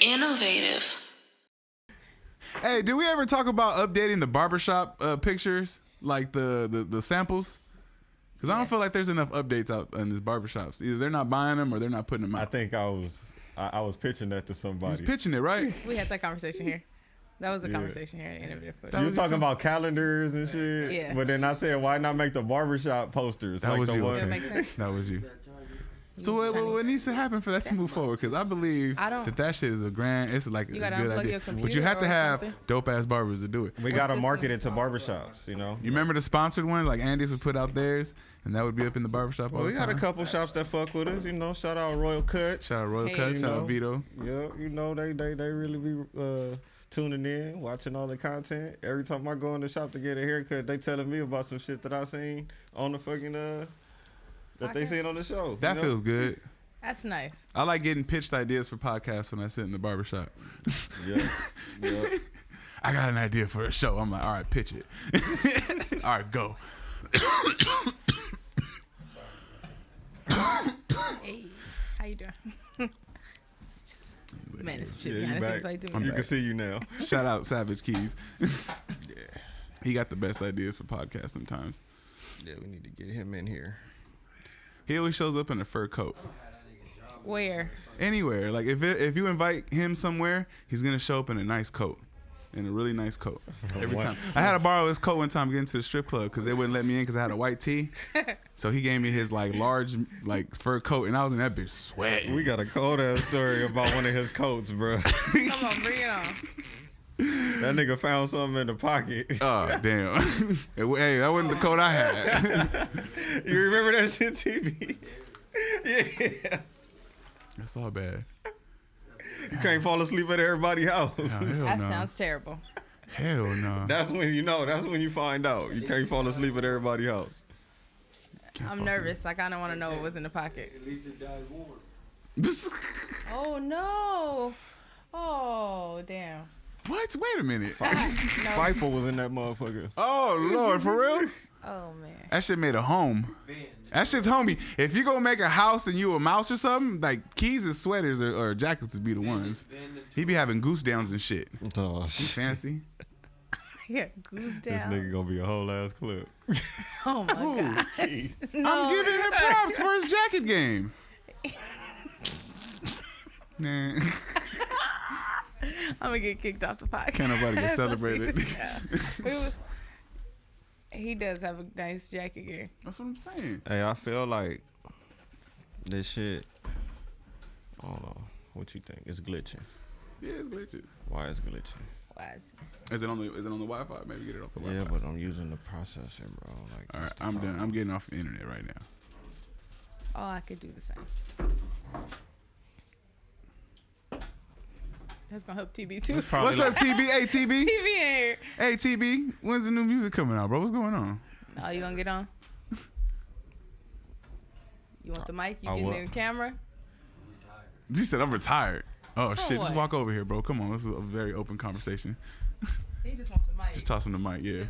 Innovative. Hey, did we ever talk about updating the barbershop pictures, like the samples? Because I don't feel like there's enough updates out in these barbershops. Either they're not buying them or they're not putting them out. I think I was pitching that to somebody. He's pitching it, right? We had that conversation here. That was a conversation here at Innovative. You was talking about calendars and shit. Yeah. But then I said, why not make the barbershop posters? That like was the you. one- That makes sense. That was you. So what needs to happen for that to move forward? Because I believe that shit is it's like a good idea. But you have to have dope ass barbers to do it. We got to market it to barbershops, you know? You remember the sponsored one? Like Andy's would put out theirs, and that would be up in the barbershop all Well, the we time. got a couple shops that fuck with us, you know? Shout out Royal Cuts. Shout out Royal Cuts. Shout out Vito. Yeah, you know, they really be tuning in, watching all the content. Every time I go in the shop to get a haircut, they telling me about some shit that I seen on the fucking, that they seen on the show. That feels good. That's nice. I like getting pitched ideas for podcasts when I sit in the barbershop. Yeah. I got an idea for a show. I'm like, all right, pitch it. All right, go. Hey, how you doing? It's just it's shit Yeah, behind you the back. scenes, so I do You can see you now. Shout out Savage Keys. Yeah. He got the best ideas for podcasts sometimes. Yeah, we need to get him in here. He always shows up in a fur coat. Where? Anywhere. Like if you invite him somewhere, he's gonna show up in a nice coat. In a really nice coat. Every time. I had to borrow his coat one time to get into the strip club because they wouldn't let me in because I had a white tee. So he gave me his like large like fur coat and I was in that bitch sweating. We got a cold ass story about one of his coats, bro. Come on, bring it on. That nigga found something in the pocket. Oh damn. Hey, that wasn't the coat I had. You remember that shit, TV? Yeah. That's all bad. You can't fall asleep at everybody's house. Oh, hell That no. sounds terrible. Hell no. That's when you know. That's when you find out. You can't fall asleep at everybody's house. I'm nervous. I kind of want to know what was in the pocket. At least it died warm. Oh no! Oh damn! What? Wait a minute. Fifo was in that motherfucker. Oh Lord, for real? Oh man! That shit made a home. That shit's homie. If you go make a house and you a mouse or something, like Keys' sweaters or jackets would be the ones. He be having goose downs and shit. Oh, He fancy. Yeah, goose this down. nigga gonna be a whole ass clip. Oh my god! No. I'm giving him props for his jacket game. Nah. I'm gonna get kicked off the podcast. Can't nobody get So celebrated. serious. He does have a nice jacket game. That's what I'm saying. Hey, I feel like this shit. I don't know. What you think? It's glitching. Yeah, it's glitching. Why is glitching? Why is Is it on the Wi-Fi? Maybe get it off the Wi-Fi. Yeah, but I'm using the processor, bro. Like, All right, that's the I'm done. problem. I'm getting off the internet right now. Oh, I could do the same. That's gonna help TB too. What's up, TB? Hey, TB. TB in here. Hey, TB. When's the new music coming out, bro? What's going on? Oh, you gonna get on? You want the mic? You I getting will. in the camera? You said I'm retired. Oh For shit! Just what? walk over here, bro. Come on, this is a very open conversation. He just wants the mic. Just toss him the mic. Yeah.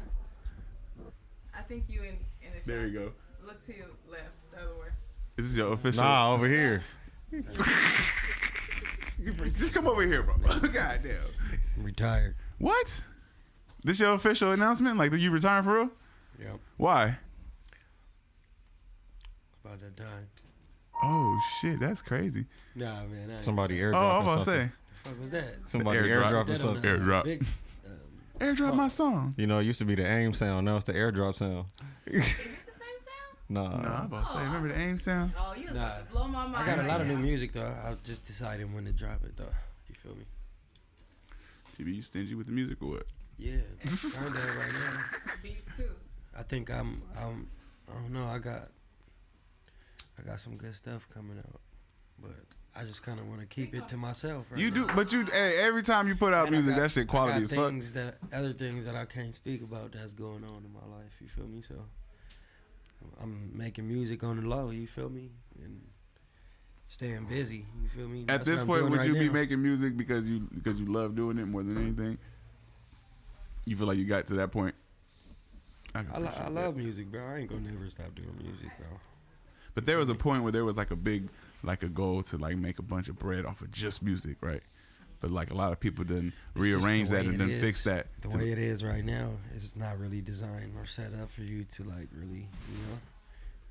I think you in the There shot. you go. Look to your left, the other way. Is this your official? Nah, over here. Just come over here, bro. God damn. I'm retired. What? This your official announcement? Like, that you retiring for real? Yep. Why? About that time. Oh shit, that's crazy. Nah, man. I ain't- Somebody airdrop. Oh, I was or about to something. say, The fuck was that? Somebody Airdrop. airdrop or That on something. the Airdrop. Big, airdrop my song. You know, it used to be the AIM sound. Now it's the airdrop sound. Is it the same sound? Nah. Nah, I'm about to say, remember the AIM sound? Oh, you Nah. blow my mind. I got a lot of new right now. music though. I just decided when to drop it though. You feel me? TB, you stingy with the music or what? Yeah. Kinda right now. Beats too. I think I don't know. I got some good stuff coming out, but I just kind of want to keep it to myself. Right You now. do, but hey, every time you put out And I music, got- that shit quality I got as fuck. things other things that I can't speak about that's going on in my life. You feel me? So I'm making music on the low. You feel me? And staying busy. You feel me? At That's this what I'm point, doing would right you be now. making music because you love doing it more than anything? You feel like you got to that point? can I appreciate that. love music, bro. I ain't gonna never stop doing music, bro. But there was a point where there was like a big, like a goal to like make a bunch of bread off of just music, right? But like a lot of people didn't It's rearrange just the that way and it then fix is. that. The way it is right now is not really designed or set up for you to like really,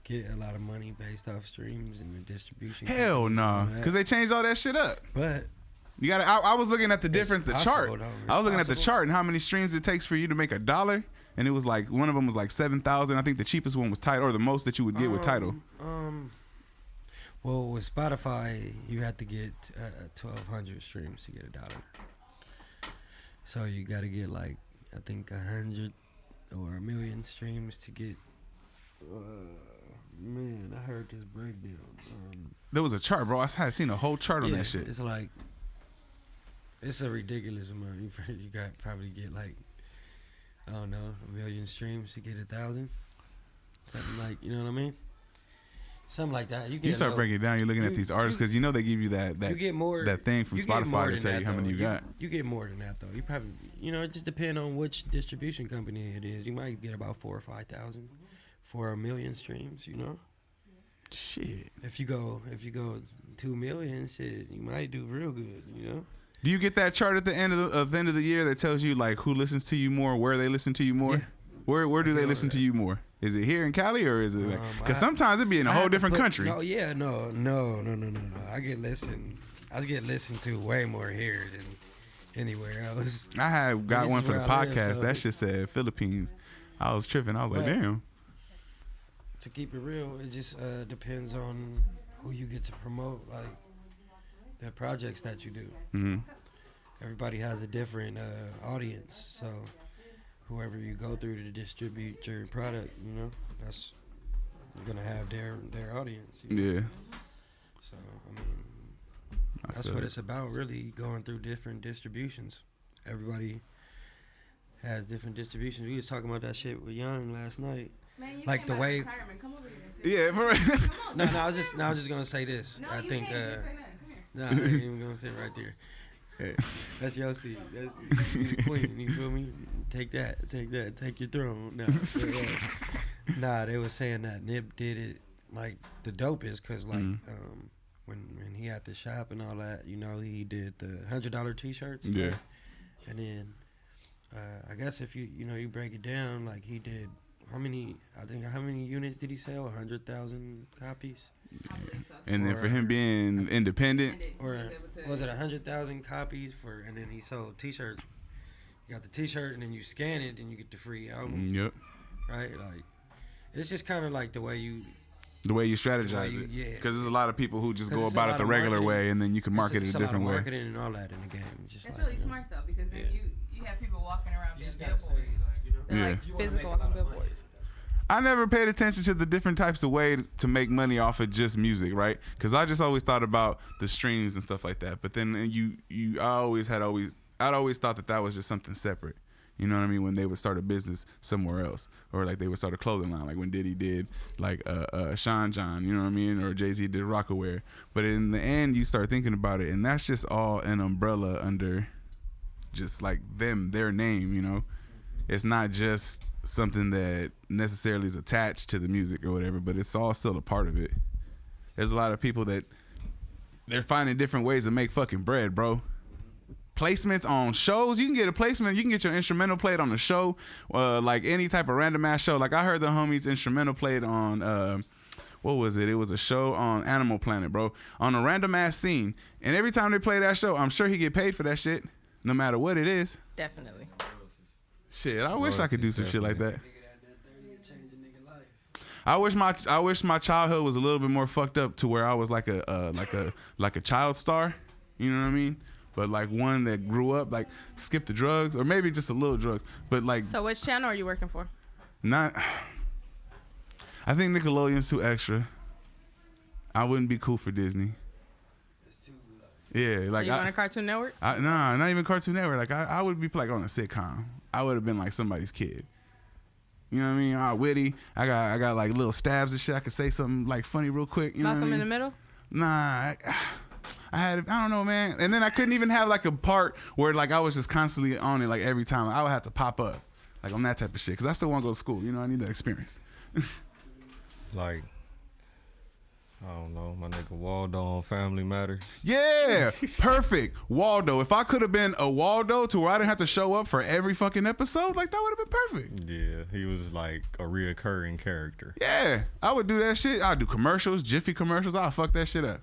get a lot of money based off streams and the distribution. Hell companies and no, all that. because they changed all that shit up. But You gotta. I was looking at the difference, the possible, chart. though. I was looking at the Possible. chart and how many streams it takes for you to make $1, and it was like one of them was like 7,000. I think the cheapest one was Tidal, or the most that you would get with Tidal. Well, with Spotify, you have to get 1,200 streams to get $1. So you got to get like I think 100 or 1 million streams to get. Man, I heard this breakdown. There was a chart, bro. I had seen a whole chart on Yeah, that shit. It's like it's a ridiculous amount. You got probably get like I don't know 1 million streams to get 1,000. Something like you know what I mean. Something like that. You start breaking it down. You're looking at these artists because you know they give you that you get more, that thing from you get more Spotify to than tell that, you how many you got. You get more than that though. You probably it just depends on which distribution company it is. You might get about 4,000 or 5,000 for 1 million streams. Shit. If you go 2 million, shit, you might do real good. Do you get that chart at the end of the year that tells you like who listens to you more, where they listen to you more? Yeah. Where do they listen to you more? Is it here in Cali or is it like? Because sometimes it be in a whole different country. No. I get listened to way more here than anywhere else. I had got This one is for the where I live, podcast. so- That shit said Philippines. I was tripping. I was like, But- damn. To keep it real, it just depends on who you get to promote, like the projects that you do. Hmm. Everybody has a different audience, so whoever you go through to distribute your product, that's you're gonna have their audience. Yeah. So I mean, I that's feel what it. it's about, really, going through different distributions. Everybody has different distributions. We was talking about that shit with Young last night. Man, you Like came the out way- of retirement. Come over here. Yeah, for real. Come on. No, I was just gonna say this. No, I you think. can't just say nothing. Come here. No, I ain't even gonna sit right there. Hey. That's your seat. That's you the queen. You feel me? Take that. Take your throne. Nah, they was saying that Nip did it like the dopest, cause like when he had the shop and all that, he did the $100 T-shirts. Yeah. And then I guess if you break it down, like he did. How many units did he sell? 100,000 copies. And then for him being independent, Or was it 100,000 copies and then he sold T-shirts. You got the T-shirt and then you scan it and you get the free album, yep. right? Like, it's just kind of like the way you strategize it. yeah. Because there's a lot of people who just 'Cause go it's a about lot it the of regular marketing. way, and then you can market it's it a lot of different way. marketing and all that in the game. It's just That's like, really smart though, because then you have people walking around You being just gotta stay, billboards. like, They're Yeah. like You wanna physical make a lot walking of money. billboards. I never paid attention to the different types of ways to make money off of just music, right? Because I just always thought about the streams and stuff like that. But then I'd always thought that was just something separate. You know what I mean? When they would start a business somewhere else, or like they would start a clothing line, like when Diddy did like Sean John, you know what I mean, or Jay-Z did Rockaware. But in the end, you start thinking about it, and that's just all an umbrella under just like their name. It's not just something that necessarily is attached to the music or whatever, but it's all still a part of it. There's a lot of people that they're finding different ways to make fucking bread, bro. Placements on shows, you can get a placement, you can get your instrumental played on a show, like any type of random ass show. Like I heard the homies instrumental played on what was it? It was a show on Animal Planet, bro, on a random ass scene. And every time they play that show, I'm sure he get paid for that shit, no matter what it is. Definitely. Shit, I wish I could do some shit like that. nigga that 30 change a nigga life. I wish my childhood was a little bit more fucked up to where I was like a child star, you know what I mean? But like one that grew up, like skipped the drugs, or maybe just a little drugs, but like So which channel are you working for? not. I think Nickelodeon's too extra. I wouldn't be cool for Disney. It's too like, Yeah, like so you want a Cartoon Network? nah, not even Cartoon Network. Like I would be like on a sitcom. I would have been like somebody's kid. You know what I mean? All witty. I got like little stabs and shit. I could say something like funny real quick. You know what I Malcolm mean? in the Middle? Nah, I don't know, man. And then I couldn't even have like a part where like I was just constantly on it. Like every time I would have to pop up, like on that type of shit. Because I still want to go to school. You know, I need that experience. Like, I don't know, my nigga Waldo on Family Matters. Yeah, perfect. Waldo. If I could have been a Waldo to where I didn't have to show up for every fucking episode, like that would have been perfect. Yeah, he was like a reoccurring character. Yeah, I would do that shit. I'd do commercials, Jiffy commercials. I'll fuck that shit up.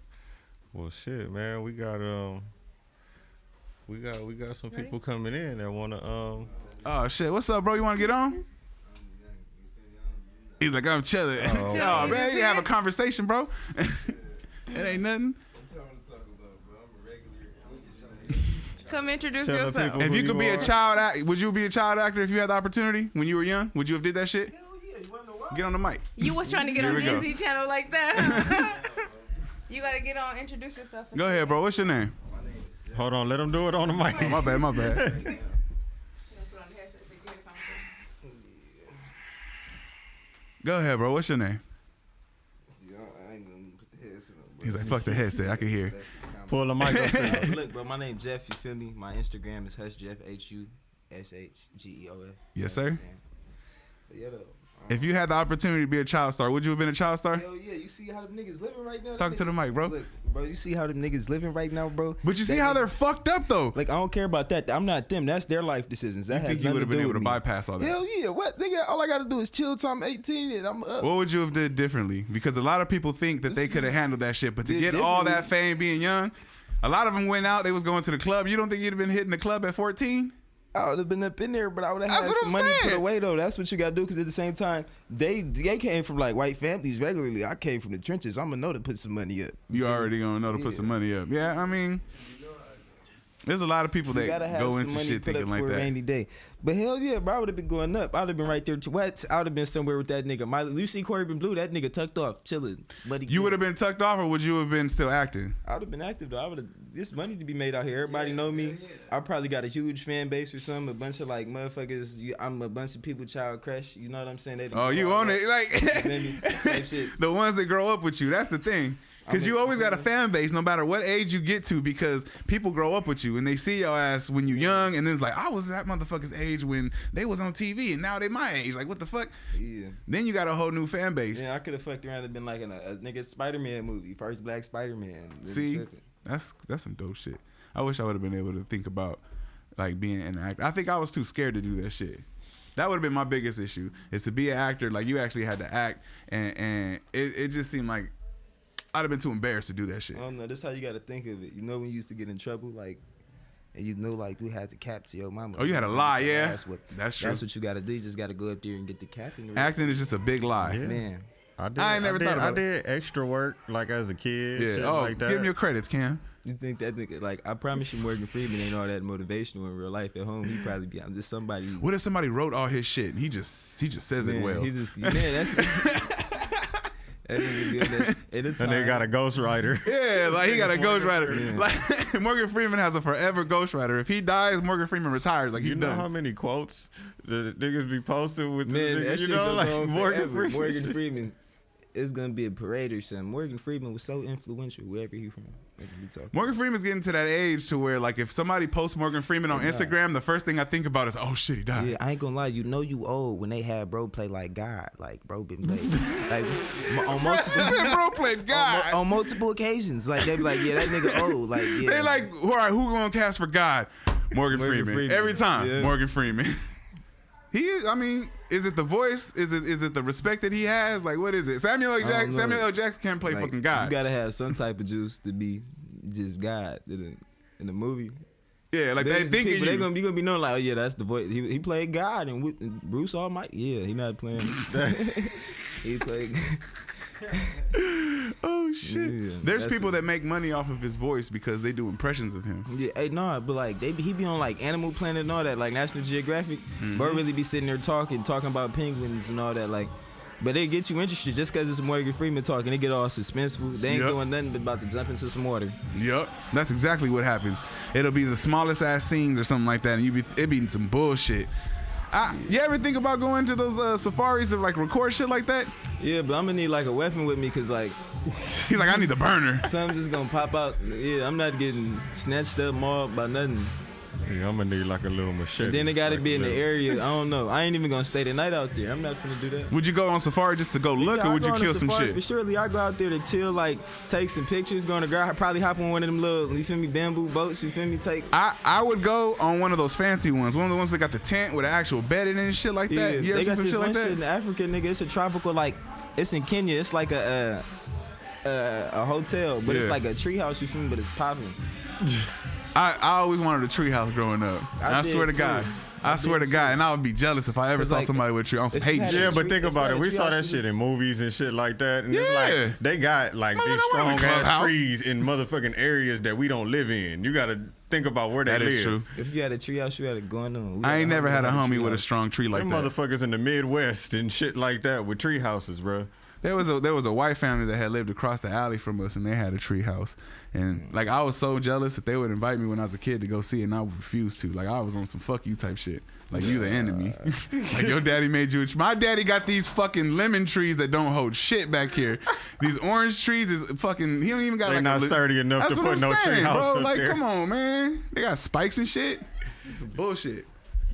Well, shit, man, we got some people coming in that wanna Oh shit, what's up, bro? You want to get on? He's like, I'm chilling. Oh, man, you have a conversation, bro. It ain't nothing. Come introduce Tell the yourself. people- If you who could you be a are. child, would you be a child actor if you had the opportunity when you were young? Would you have did that shit? Get on the mic. You was trying to get Here on we go. Disney Channel like that. You gotta get on. Introduce yourself. Go ahead, bro. What's your name? Hold on, let him do it on the mic. Oh, my bad, my bad. Go ahead, bro. What's your name? Yeah, I ain't gonna put the headset on. Bro. He's like, fuck the headset. I can hear. That's the comment. Pull the mic up to him. Look, bro, my name Jeff. You feel me? My Instagram is HushJeff, HushGeoff. Yes, sir. But yeah, though. If you had the opportunity to be a child star, would you have been a child star? Hell yeah, you see how them niggas living right now? Talk to the mic, bro. Look, bro, you see how them niggas living right now, bro? But you see how they're fucked up, though. Like, I don't care about that. I'm not them. That's their life decisions. That You has think you nothing would have to been do able to with me. bypass all that? Hell yeah. What? Nigga, all I gotta do is chill till I'm 18 and I'm up. What would you have did differently? Because a lot of people think that they could have handled that shit, but to Did get all that differently. fame being young, a lot of them went out. They was going to the club. You don't think you'd have been hitting the club at 14? I would have been up in there, but I would have That's had what some I'm money saying. put away though. That's what you gotta do, because at the same time, they came from like white families regularly. I came from the trenches. I'm gonna know to put some money up. You already gonna know to put Yeah. some money up. Yeah, I mean, there's a lot of people You gotta that have go some into money shit put thinking up like for a that. rainy day. But hell yeah, bro, I would have been going up. I would have been right there to what? I would have been somewhere with that nigga. You see Corbin Blue, that nigga tucked off, chilling. Bloody You would have been tucked off, or would you have been still acting? I would have been active though. I would have. This money to be made out here. Everybody know me. I probably got a huge fan base or something. A bunch of like motherfuckers. I'm a bunch of people child crush. You know what I'm saying? They Oh, you own it, like feel me? Type shit. the ones that grow up with you. That's the thing, because you always got a fan base, no matter what age you get to, because people grow up with you and they see your ass when you young, and then it's like, I was that motherfucker's age when they was on TV, and now they my age. Like, what the fuck? Yeah. Then you got a whole new fan base. Yeah, I could have fucked around and been like in a nigga Spider-Man movie, first black Spider-Man. Really See, tripping. that's some dope shit. I wish I would have been able to think about like being an actor. I think I was too scared to do that shit. That would have been my biggest issue, is to be an actor. Like, you actually had to act, and it just seemed like I'd have been too embarrassed to do that shit. I don't know. That's how you got to think of it. You know when you used to get in trouble, like, and you know, like, we had to cap to your mama. Oh, you had to So lie, so yeah. That's That's true. That's what you got to do. You just got to go up there and get the cap. And Acting is just a big lie. Yeah. Man, I ain't never thought about I did extra work like as a kid. Yeah. Shit Oh, like that. give me your credits, Cam. you think that nigga, like, I promise you Morgan Freeman ain't all that motivational in real life. At home, he probably be, I'm just somebody. What if somebody wrote all his shit and he just says it Man, well? He's just, man, that's. That nigga be on that. And they got a ghostwriter. Yeah, like he got a ghostwriter. Yeah. Like Morgan Freeman has a forever ghostwriter. If he dies, Morgan Freeman retires. Like, he's You know done. how many quotes the niggas be posting with Man, this that nigga? shit You know, go like on Morgan forever. Freeman. Morgan Freeman, it's gonna be a parade or something. Morgan Freeman was so influential wherever he from. They can be talking. Morgan Freeman's getting to that age to where, like, if somebody posts Morgan Freeman on Instagram, the first thing I think about is, oh shit, he died. Yeah, I ain't gonna lie. You know you old when they had bro play like God. Like bro been played like on multiple Bro played God. on multiple occasions. Like they be like, yeah, that nigga old. Like yeah. They like, all right, who gonna cast for God? Morgan Freeman. Freeman. Every time, Yeah. Morgan Freeman. He is. I mean, is it the voice? Is it the respect that he has? Like, what is it? Samuel L. Jackson can't play Like, fucking God. You gotta have some type of juice to be just God in the movie. Yeah, like they There's the think people, you. they gonna be known like, oh yeah, that's the voice. He played God and Bruce Almighty. Yeah, he not playing. He played. Oh shit! Yeah, There's that's people it. that make money off of his voice because they do impressions of him. Yeah, hey, no, but like he be on like Animal Planet and all that, like National Geographic. Bro really be sitting there talking about penguins and all that, like. But they get you interested just because it's Morgan Freeman talking. They get all suspenseful. They ain't Yep. doing nothing but about to jump into some water. Yep, that's exactly what happens. It'll be the smallest ass scenes or something like that, and it be some bullshit. You ever think about going to those safaris to like record shit like that? Yeah, but I'm gonna need like a weapon with me because like He's like, I need the burner. something's just gonna pop out. Yeah, I'm not getting snatched up, mauled by nothing. Yeah, I'm gonna need like a little machete. And then it gotta like be in the little- area. I don't know. I ain't even gonna stay the night out there. I'm not finna do that. Would you go on safari just to go look, Yeah, or I would go you on a kill some safari shit? For surely, I go out there to chill, like take some pictures. Going to probably hop on one of them little, you feel me, bamboo boats. You feel me? I would go on one of those fancy ones. One of the ones that got the tent with the actual bedding and shit like Yeah, that. You ever they see got some this shit one like shit in that? Africa, nigga. It's a tropical, like it's in Kenya. It's like a hotel, but it's Yeah. like a treehouse. You feel me? But it's popping. I always wanted a treehouse growing up. I did swear to too. God. I swear to did God, too. and I would be jealous if I ever 'Cause, saw like, somebody with a tree on some if you hating had shit. Yeah, a but tree- think if about you it. had We a saw treehouse, that you shit in movies and shit like that. And it's Yeah. like they got like Man, these I want a strong ass clubhouse. trees in motherfucking areas that we don't live in. You gotta think about where they That live. is true. If you had a treehouse, you had it going on. I ain't never had a homie with a treehouse. strong tree like Them that. motherfuckers in the Midwest and shit like that with tree houses, bro. There was a white family that had lived across the alley from us, and they had a tree house. And like I was so jealous that they would invite me when I was a kid to go see it, and I would refuse to. Like I was on some fuck you type shit. Like you the enemy. Like your daddy made you. My daddy got these fucking lemon trees that don't hold shit back here. These orange trees is fucking. He don't even got They like not a, sturdy enough That's to what put I'm no saying, tree house bro. up Like there. come on, man. They got spikes and shit. It's some bullshit.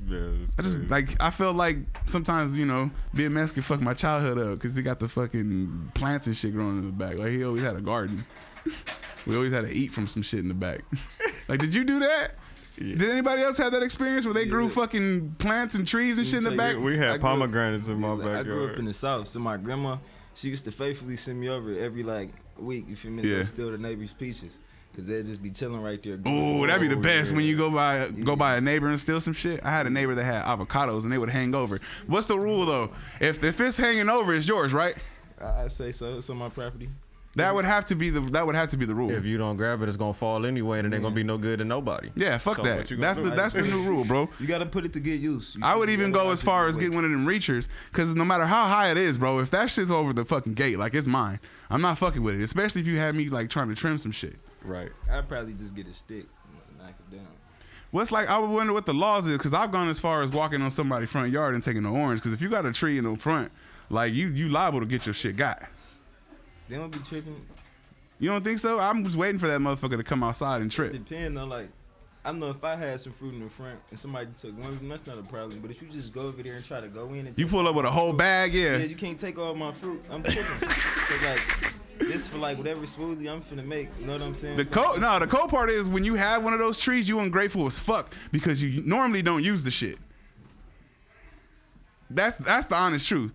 Yeah, it's I just crazy. like I feel like sometimes being Mexican fuck my childhood up because he got the fucking plants and shit growing in the back. Like he always had a garden. We always had to eat from some shit in the back. Like, did you do that? Yeah. Did anybody else have that experience where they grew Yeah. fucking plants and trees and shit in the So back? we I had grew up- pomegranates in my I grew up backyard. in the South, so my grandma, she used to faithfully send me over every like week. You feel me? To Yeah. go steal the neighbor's peaches, cause they'd just be chilling right there. Ooh, that'd be the Oh, best yeah. when you go by a neighbor and steal some shit. I had a neighbor that had avocados and they would hang over. What's the rule though? If it's hanging over, it's yours, right? I say so. It's on my property. That would have to be the rule. If you don't grab it, it's gonna fall anyway, and it ain't gonna be no good to nobody. Yeah, fuck So that. what you gonna do? That's the new rule, bro. You gotta put it to good use. I would even go as far as getting one of them reachers, because no matter how high it is, bro, if that shit's over the fucking gate, like it's mine, I'm not fucking with it. Especially if you had me like trying to trim some shit. Right. I'd probably just get a stick, and knock it down. What's like? I would wonder what the laws is, because I've gone as far as walking on somebody's front yard and taking an orange. Because if you got a tree in the front, like you liable to get your shit got. They don't be tripping. You don't think so? I'm just waiting for that motherfucker to come outside and trip. Depend on like, I know if I had some fruit in the front and somebody took one of them, that's not a problem. But if you just go over there and try to go in and You take pull up with a whole bag, yeah, yeah. you can't take all my fruit. I'm tripping. Cause like this for like whatever smoothie I'm finna make. You know what I'm saying? The cold part is when you have one of those trees, you ungrateful as fuck because you normally don't use the shit. That's the honest truth.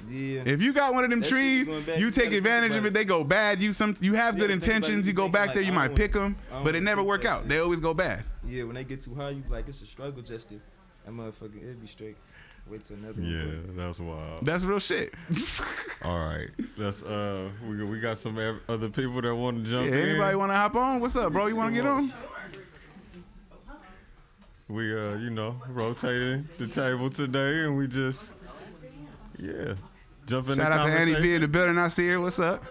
Yeah. If you got one of them That shit trees, going back, you you take gotta think advantage of about it. They go bad. You have You good gotta think about it. intentions. You You go thinking back like, there, you I might don't pick them, I don't but it wanna never take work that out. shit. They always go bad. Yeah, when they get too high, you be like it's a struggle just to that motherfucker. It'd be straight. Wait till another one. Yeah, that's wild. That's real shit. All right, let's we got some other people that want to jump Yeah, in. anybody want to hop on? What's up, bro? You want to get on? We rotating the table today, and we just jump in. Shout the out to Annie B conversation. in the building. I see her. What's up?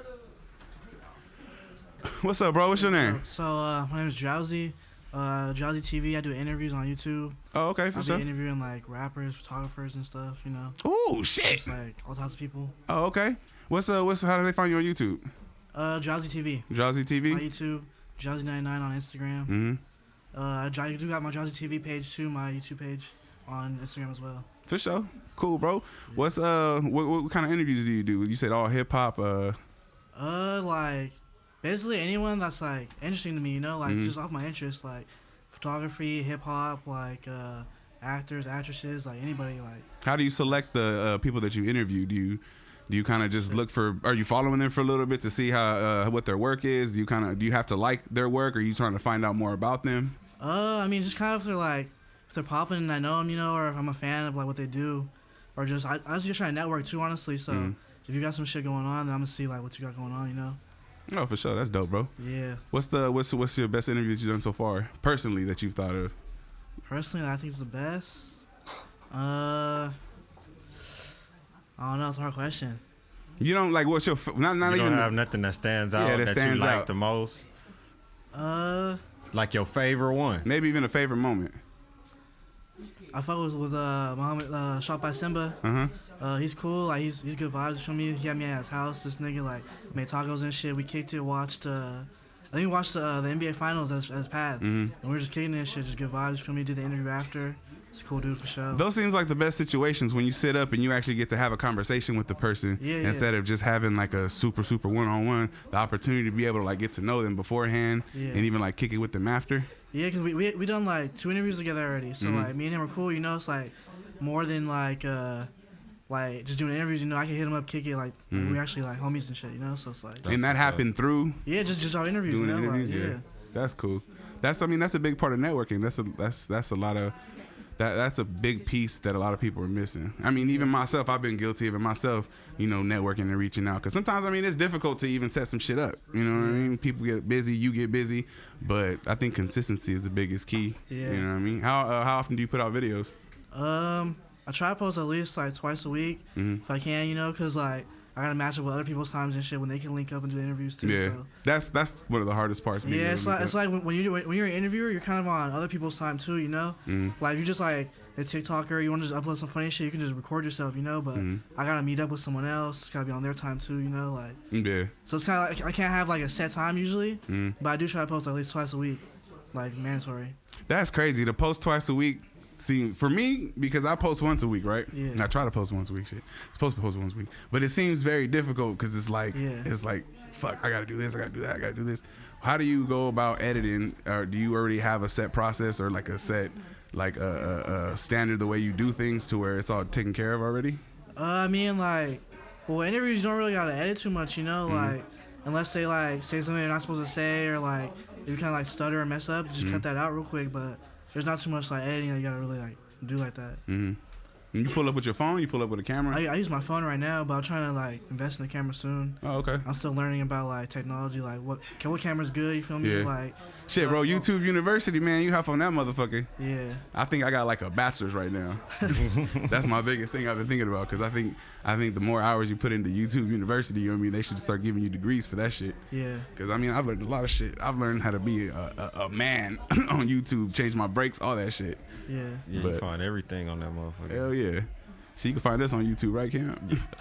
What's up, bro? What's your name? So my name is Drowsy. Drowsy TV. I do interviews on YouTube. Oh, okay, for I'll sure. be interviewing like rappers, photographers, and stuff. You know, Oh shit. just like all types of people. Oh, okay. What's how do they find you on YouTube? Drowsy TV Drowsy on TV. YouTube. Drowsy99 on Instagram. Mm-hmm. I do got my Drowsy TV page too. My YouTube page on Instagram as well. For sure. Cool, bro. What's what kind of interviews do you do? You said all hip hop. Like basically anyone that's like interesting to me. You know, like Mhm. just off my interest, like photography, hip hop, like actors, actresses, like anybody. Like How do you select the people that you interview? Do you kind of just look for? Are you following them for a little bit to see how what their work is? Do you have to like their work? Or are you trying to find out more about them? I mean, just kind of if they're popping and I know them, you know, or if I'm a fan of like what they do, or just I was just trying to network too, honestly. So Mhm. if you got some shit going on, then I'm gonna see like what you got going on, you know. Oh, for sure. That's dope, bro. Yeah. What's your best interview that you've done so far, personally, that you've thought of? Personally, I think it's the best. I don't know. It's a hard question. You don't like what's your not You even don't have nothing that stands out Yeah, that that stands you like out. the most. Uh, Like your favorite one. maybe even a favorite moment. I fuck with Muhammad Shot by Simba. He's cool. Like he's good vibes. Show me he had me at his house. This nigga like made tacos and shit. We kicked it. Watched I think we watched the NBA Finals as Pad, and we were just kicking this shit, just good vibes. Feel me? Did the interview after. It's a cool dude for sure. Those seems like the best situations when you sit up and you actually get to have a conversation with the person instead of just having like a super one-on-one. The opportunity to be able to like get to know them beforehand and even like kick it with them after. Yeah, because we done like 2 interviews together already. So like me and him are cool. You know, it's like more than like just doing interviews. You know, I can hit him up, kick it. Like we actually like homies and shit. You know, so it's like. And that happened through. Yeah, just our interviews. Doing you know, interviews. like, Yeah, that's cool. That's a big part of networking. That's a lot of. That's a big piece that a lot of people are missing. I mean, even myself, I've been guilty of it myself, you know, networking and reaching out. Because sometimes, I mean, it's difficult to even set some shit up. You know what I mean? People get busy, you get busy. But I think consistency is the biggest key. Yeah. You know what I mean? How often do you put out videos? I try to post at least like twice a week if I can, you know, because like I gotta match up with other people's times and shit when they can link up and do interviews too. Yeah, so. that's one of the hardest parts. Yeah, it's like when you're an interviewer, you're kind of on other people's time too, you know. Like if you just like a TikToker, you want to just upload some funny shit, you can just record yourself, you know. But I gotta meet up with someone else. It's gotta be on their time too, you know. Like so it's kind of like I can't have like a set time usually, but I do try to post at least twice a week, like mandatory. That's crazy to post twice a week. See, for me, because I post once a week, right? Yeah. And I try to post once a week. Shit, I'm supposed to post once a week, but it seems very difficult because it's like, fuck, I gotta do this, I gotta do that, I gotta do this. How do you go about editing? Or do you already have a set process or like a set, like a standard the way you do things to where it's all taken care of already? I mean, like, well, interviews you don't really gotta edit too much, you know, like unless they like say something they're not supposed to say or like if you kind of like stutter or mess up, just cut that out real quick, but. There's not too much like editing that you gotta really like do like that. And you pull up with your phone? You pull up with a camera? I use my phone right now, but I'm trying to like invest in the camera soon. Oh, okay. I'm still learning about like technology, like what camera's good. You feel me? Like shit, bro. YouTube University, man. You have on that motherfucker. Yeah. I think I got like a bachelor's right now. That's my biggest thing I've been thinking about because I think the more hours you put into YouTube University, you know what I mean, they should start giving you degrees for that shit. Yeah. Because I mean, I've learned a lot of shit. I've learned how to be a man on YouTube, change my brakes, all that shit. Yeah. Yeah, you find everything on that motherfucker. Hell yeah. So you can find us on YouTube, right, Cam?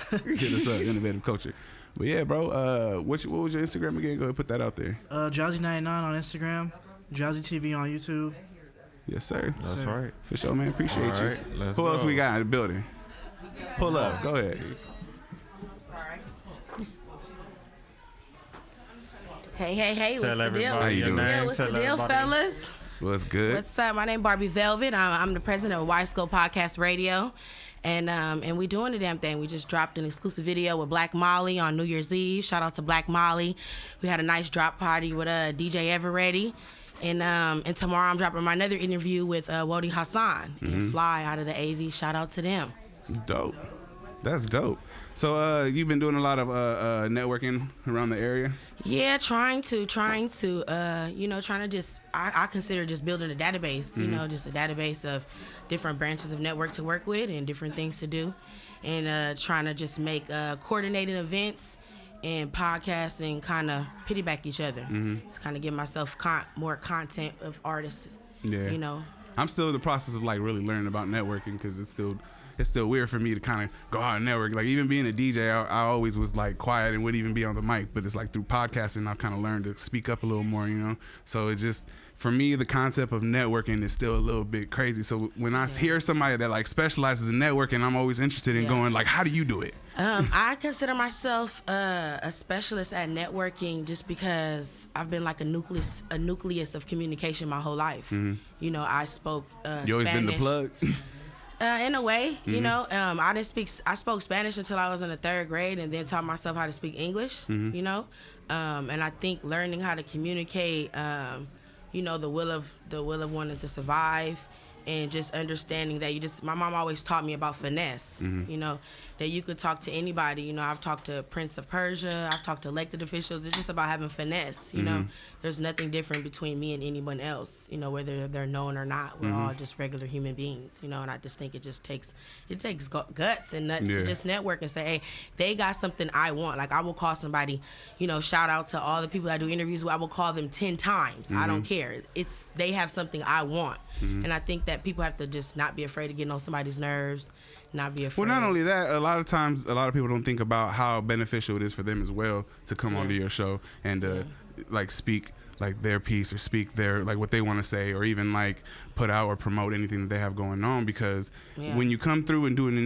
Hit us up, Innovative Culture. But yeah, bro, what was your Instagram again? Go ahead and put that out there. Jazzy99 on Instagram, Jazzy TV on YouTube. Yes, sir. That's right. For sure, man. Appreciate all you. Right, let's Who go. else we got in the building? Pull up. Go ahead. Hey, what's the deal? How you doing? What's the deal, fellas? What's good? What's up? My name Barbie Velvet. I'm the president of Wise School Podcast Radio. And we doing the damn thing. We just dropped an exclusive video with Black Molly on New Year's Eve. Shout out to Black Molly. We had a nice drop party with DJ Everready. And tomorrow I'm dropping my another interview with Wody Hassan and Fly out of the AV. Shout out to them. Dope. That's dope. So you've been doing a lot of networking around the area? Yeah, trying to just, I consider just building a database, you know, just a database of different branches of network to work with and different things to do. And trying to just make coordinated events and podcasts and kind of piggyback each other. Just kind of give myself more content of artists, you know. I'm still in the process of like really learning about networking because it's still weird for me to kind of go out and network. Like even being a DJ, I always was like quiet and wouldn't even be on the mic. But it's like through podcasting, I've kind of learned to speak up a little more, you know. So it just, for me, the concept of networking is still a little bit crazy. So when I hear somebody that like specializes in networking, I'm always interested in going like, how do you do it? I consider myself a specialist at networking just because I've been like a nucleus of communication my whole life. You know, I spoke Spanish. You always been the plug? In a way, you know, I spoke Spanish until I was in the 3rd grade and then taught myself how to speak English, you know, and I think learning how to communicate, you know, the will of wanting to survive and just understanding that my mom always taught me about finesse, you know, that you could talk to anybody. You know, I've talked to Prince of Persia, I've talked to elected officials. It's just about having finesse, you know. There's nothing different between me and anyone else, you know, whether they're known or not. We're all just regular human beings, you know, and I just think it takes guts and nuts to just network and say, hey, they got something I want. Like I will call somebody, you know, shout out to all the people I do interviews with. I will call them 10 times. I don't care. They have something I want. And I think that people have to just not be afraid of getting on somebody's nerves, not be afraid. Well, not only that, a lot of times, a lot of people don't think about how beneficial it is for them as well to come onto your show and like speak like their piece or speak their like what they want to say, or even like put out or promote anything that they have going on, because when you come through and do an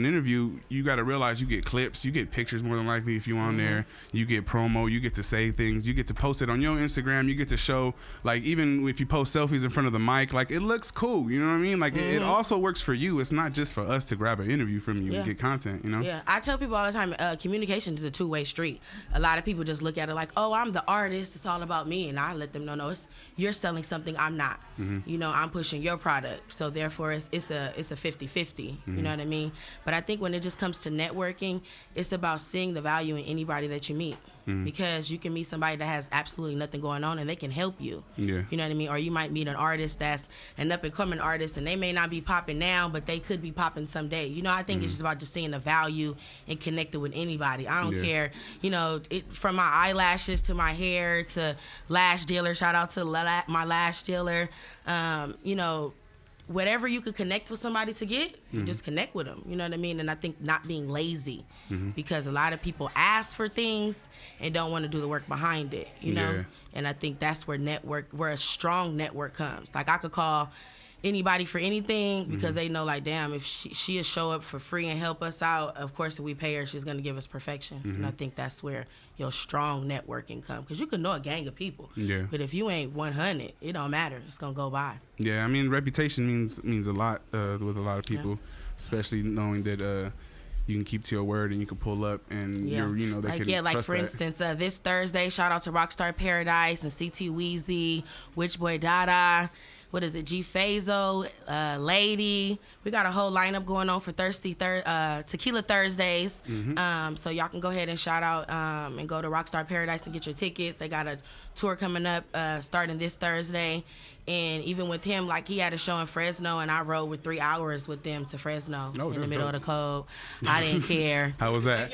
interview, you got to realize you get clips, you get pictures more than likely if you on there, you get promo, you get to say things, you get to post it on your Instagram, you get to show, like, even if you post selfies in front of the mic, like, it looks cool, you know what I mean? Like it also works for you. It's not just for us to grab an interview from you and get content, you know? Yeah, I tell people all the time, communication is a two-way street. A lot of people just look at it like, oh, I'm the artist, it's all about me, and I let them know, no, you're selling something I'm not. You know, I'm pushing your product, so therefore it's a 50-50. You know what I mean? But I think when it just comes to networking, it's about seeing the value in anybody that you meet, because you can meet somebody that has absolutely nothing going on and they can help you. You know what I mean? Or you might meet an artist that's an up and coming artist and they may not be popping now, but they could be popping someday. You know, I think it's just about just seeing the value and connecting with anybody. I don't care, you know, from my eyelashes to my hair to lash dealer. Shout out to my lash dealer. You know, whatever you could connect with somebody to get, you just connect with them. You know what I mean? And I think not being lazy, because a lot of people ask for things and don't want to do the work behind it, you know? And I think that's where a strong network comes. Like, I could call anybody for anything because they know, like, damn, if she'll show up for free and help us out, of course, if we pay her, she's going to give us perfection. And I think that's where your strong networking comes, because you can know a gang of people, but if you ain't 100, it don't matter. It's going to go by. I mean, reputation means a lot with a lot of people, especially knowing that you can keep to your word and you can pull up and you're, you know, they like, can like trust for that. instance, this Thursday, shout out to Rockstar Paradise and CT Weezy, Witch Boy Dada, what is it, G Fazo, Lady. We got a whole lineup going on for Tequila Thursdays. So y'all can go ahead and shout out and go to Rockstar Paradise and get your tickets. They got a tour coming up starting this Thursday. And even with him, like, he had a show in Fresno, and I rode with 3 hours with them to Fresno in the middle of the cold. I didn't care. How was that?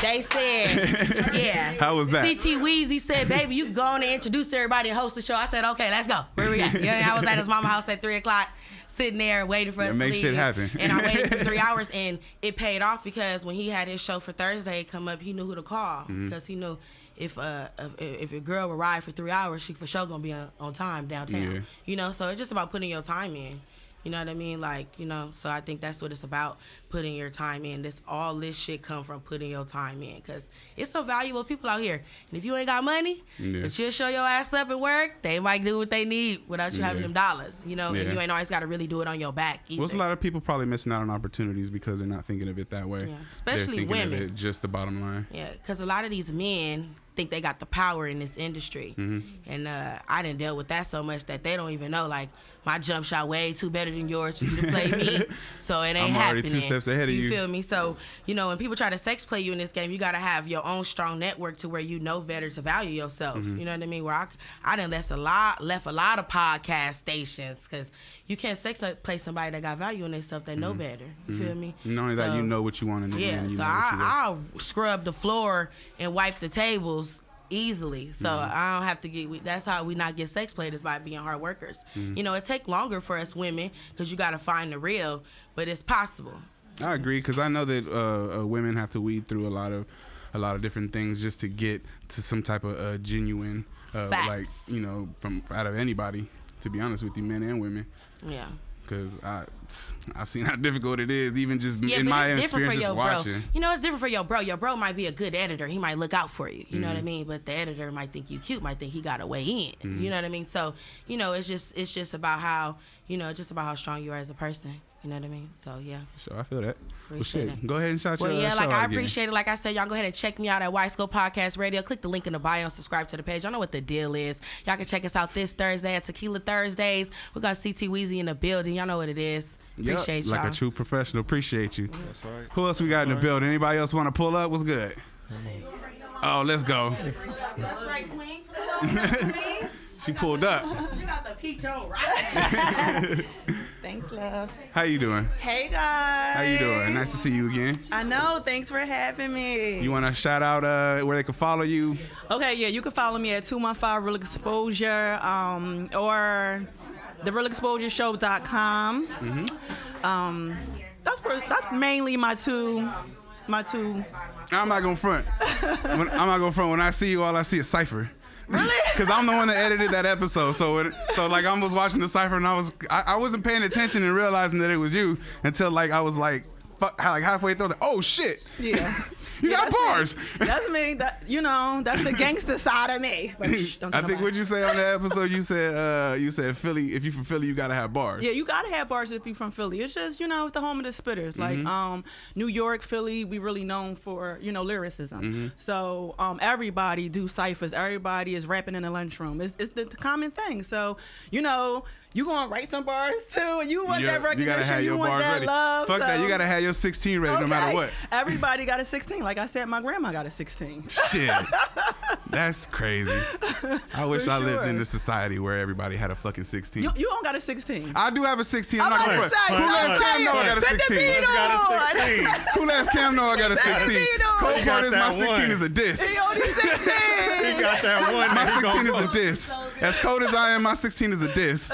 They said, How was that? CT Weezy said, baby, you can go on and introduce everybody and host the show. I said, okay, let's go. Where we at? I was at his mama's house at 3 o'clock. Sitting there waiting for us to make leave. shit happen. And I waited for 3 hours, and it paid off, because when he had his show for Thursday come up, he knew who to call, because he knew if a girl would ride for 3 hours, she for sure gonna be on time downtown. You know, so it's just about putting your time in. You know what I mean? Like, you know, so I think that's what it's about, putting your time in. All this shit come from putting your time in, because it's some valuable people out here. And if you ain't got money, but you'll show your ass up at work, they might do what they need without you having them dollars, you know? And you ain't always got to really do it on your back either. Well, a lot of people probably missing out on opportunities because they're not thinking of it that way. Especially they're thinking women. of it just the bottom line. Because a lot of these men think they got the power in this industry. And I done dealt with that so much that they don't even know, like, my jump shot way too better than yours for you to play me, so it ain't happening. I'm already 2 steps ahead of you. You feel me? So, you know, when people try to sex play you in this game, you got to have your own strong network to where you know better to value yourself. You know what I mean? Where I done left a lot of podcast stations, because you can't sex play somebody that got value in their stuff that know better. You feel me? Not only that, you know what you want in the end. So I'll scrub the floor and wipe the tables easily, so I don't have to get. That's how we not get sex played, is by being hard workers. You know, it take longer for us women because you got to find the real, but it's possible. I agree, because I know that women have to weed through a lot of different things just to get to some type of genuine, like, you know, from out of anybody. To be honest with you, men and women. Because I've seen how difficult it is, even just in my experience just watching. Bro. You know, it's different for your bro. Your bro might be a good editor. He might look out for you. You know what I mean? But the editor might think you cute, might think he got a way in. You know what I mean? So, you know, it's just about how, you know, just about how strong you are as a person. You know what I mean? So, yeah. So I feel that. Appreciate it. Go ahead and shout your yeah, show like, out I again. appreciate it. Like I said, y'all go ahead and check me out at White School Podcast Radio. Click the link in the bio and subscribe to the page. Y'all know what the deal is. Y'all can check us out this Thursday at Tequila Thursdays. We got CT Weezy in the building. Y'all know what it is. Appreciate y'all. Like a true professional. Appreciate you. That's right. Who else we got in the building? Anybody else want to pull up? What's good? Oh, let's go. That's right, Queen. She pulled up. You got the peach on, right? Thanks, love. How you doing? Hey, guys. How you doing? Nice to see you again. I know. Thanks for having me. You want to shout out where they can follow you? Okay, yeah. You can follow me at 215 Real Exposure or therealexposureshow.com. That's mainly my two. I'm not gonna front. When I see you, all I see is Cypher. Really? Because I'm the one that edited that episode. So like I was watching the cipher and I wasn't paying attention and realizing that it was you until like I was like halfway through. Like, oh shit. Yeah. You got bars. That's me. That's the gangster side of me. But don't I think what you say on that episode, you said Philly. If you from Philly, you gotta have bars. Yeah, you gotta have bars if you from Philly. It's just it's the home of the spitters. Like New York, Philly, we really known for lyricism. So everybody do ciphers. Everybody is rapping in the lunchroom. It's the common thing. So you gonna write some bars too, and you want that recognition. You gotta have your want bars that ready. love. Fuck that. You gotta have your 16 ready no matter what. Everybody got a 16. Like I said, my grandma got a 16. Shit. That's crazy. I wish I lived in a society where everybody had a fucking 16. You don't got a 16. I do have a 16. I'm not gonna front. Who last Cam know I got a 16? Who last Cam know I got a 16? Cold part is my 16 is a diss. He only 16. He got that one. My 16 is a diss. As cold as I am, my 16 is a diss.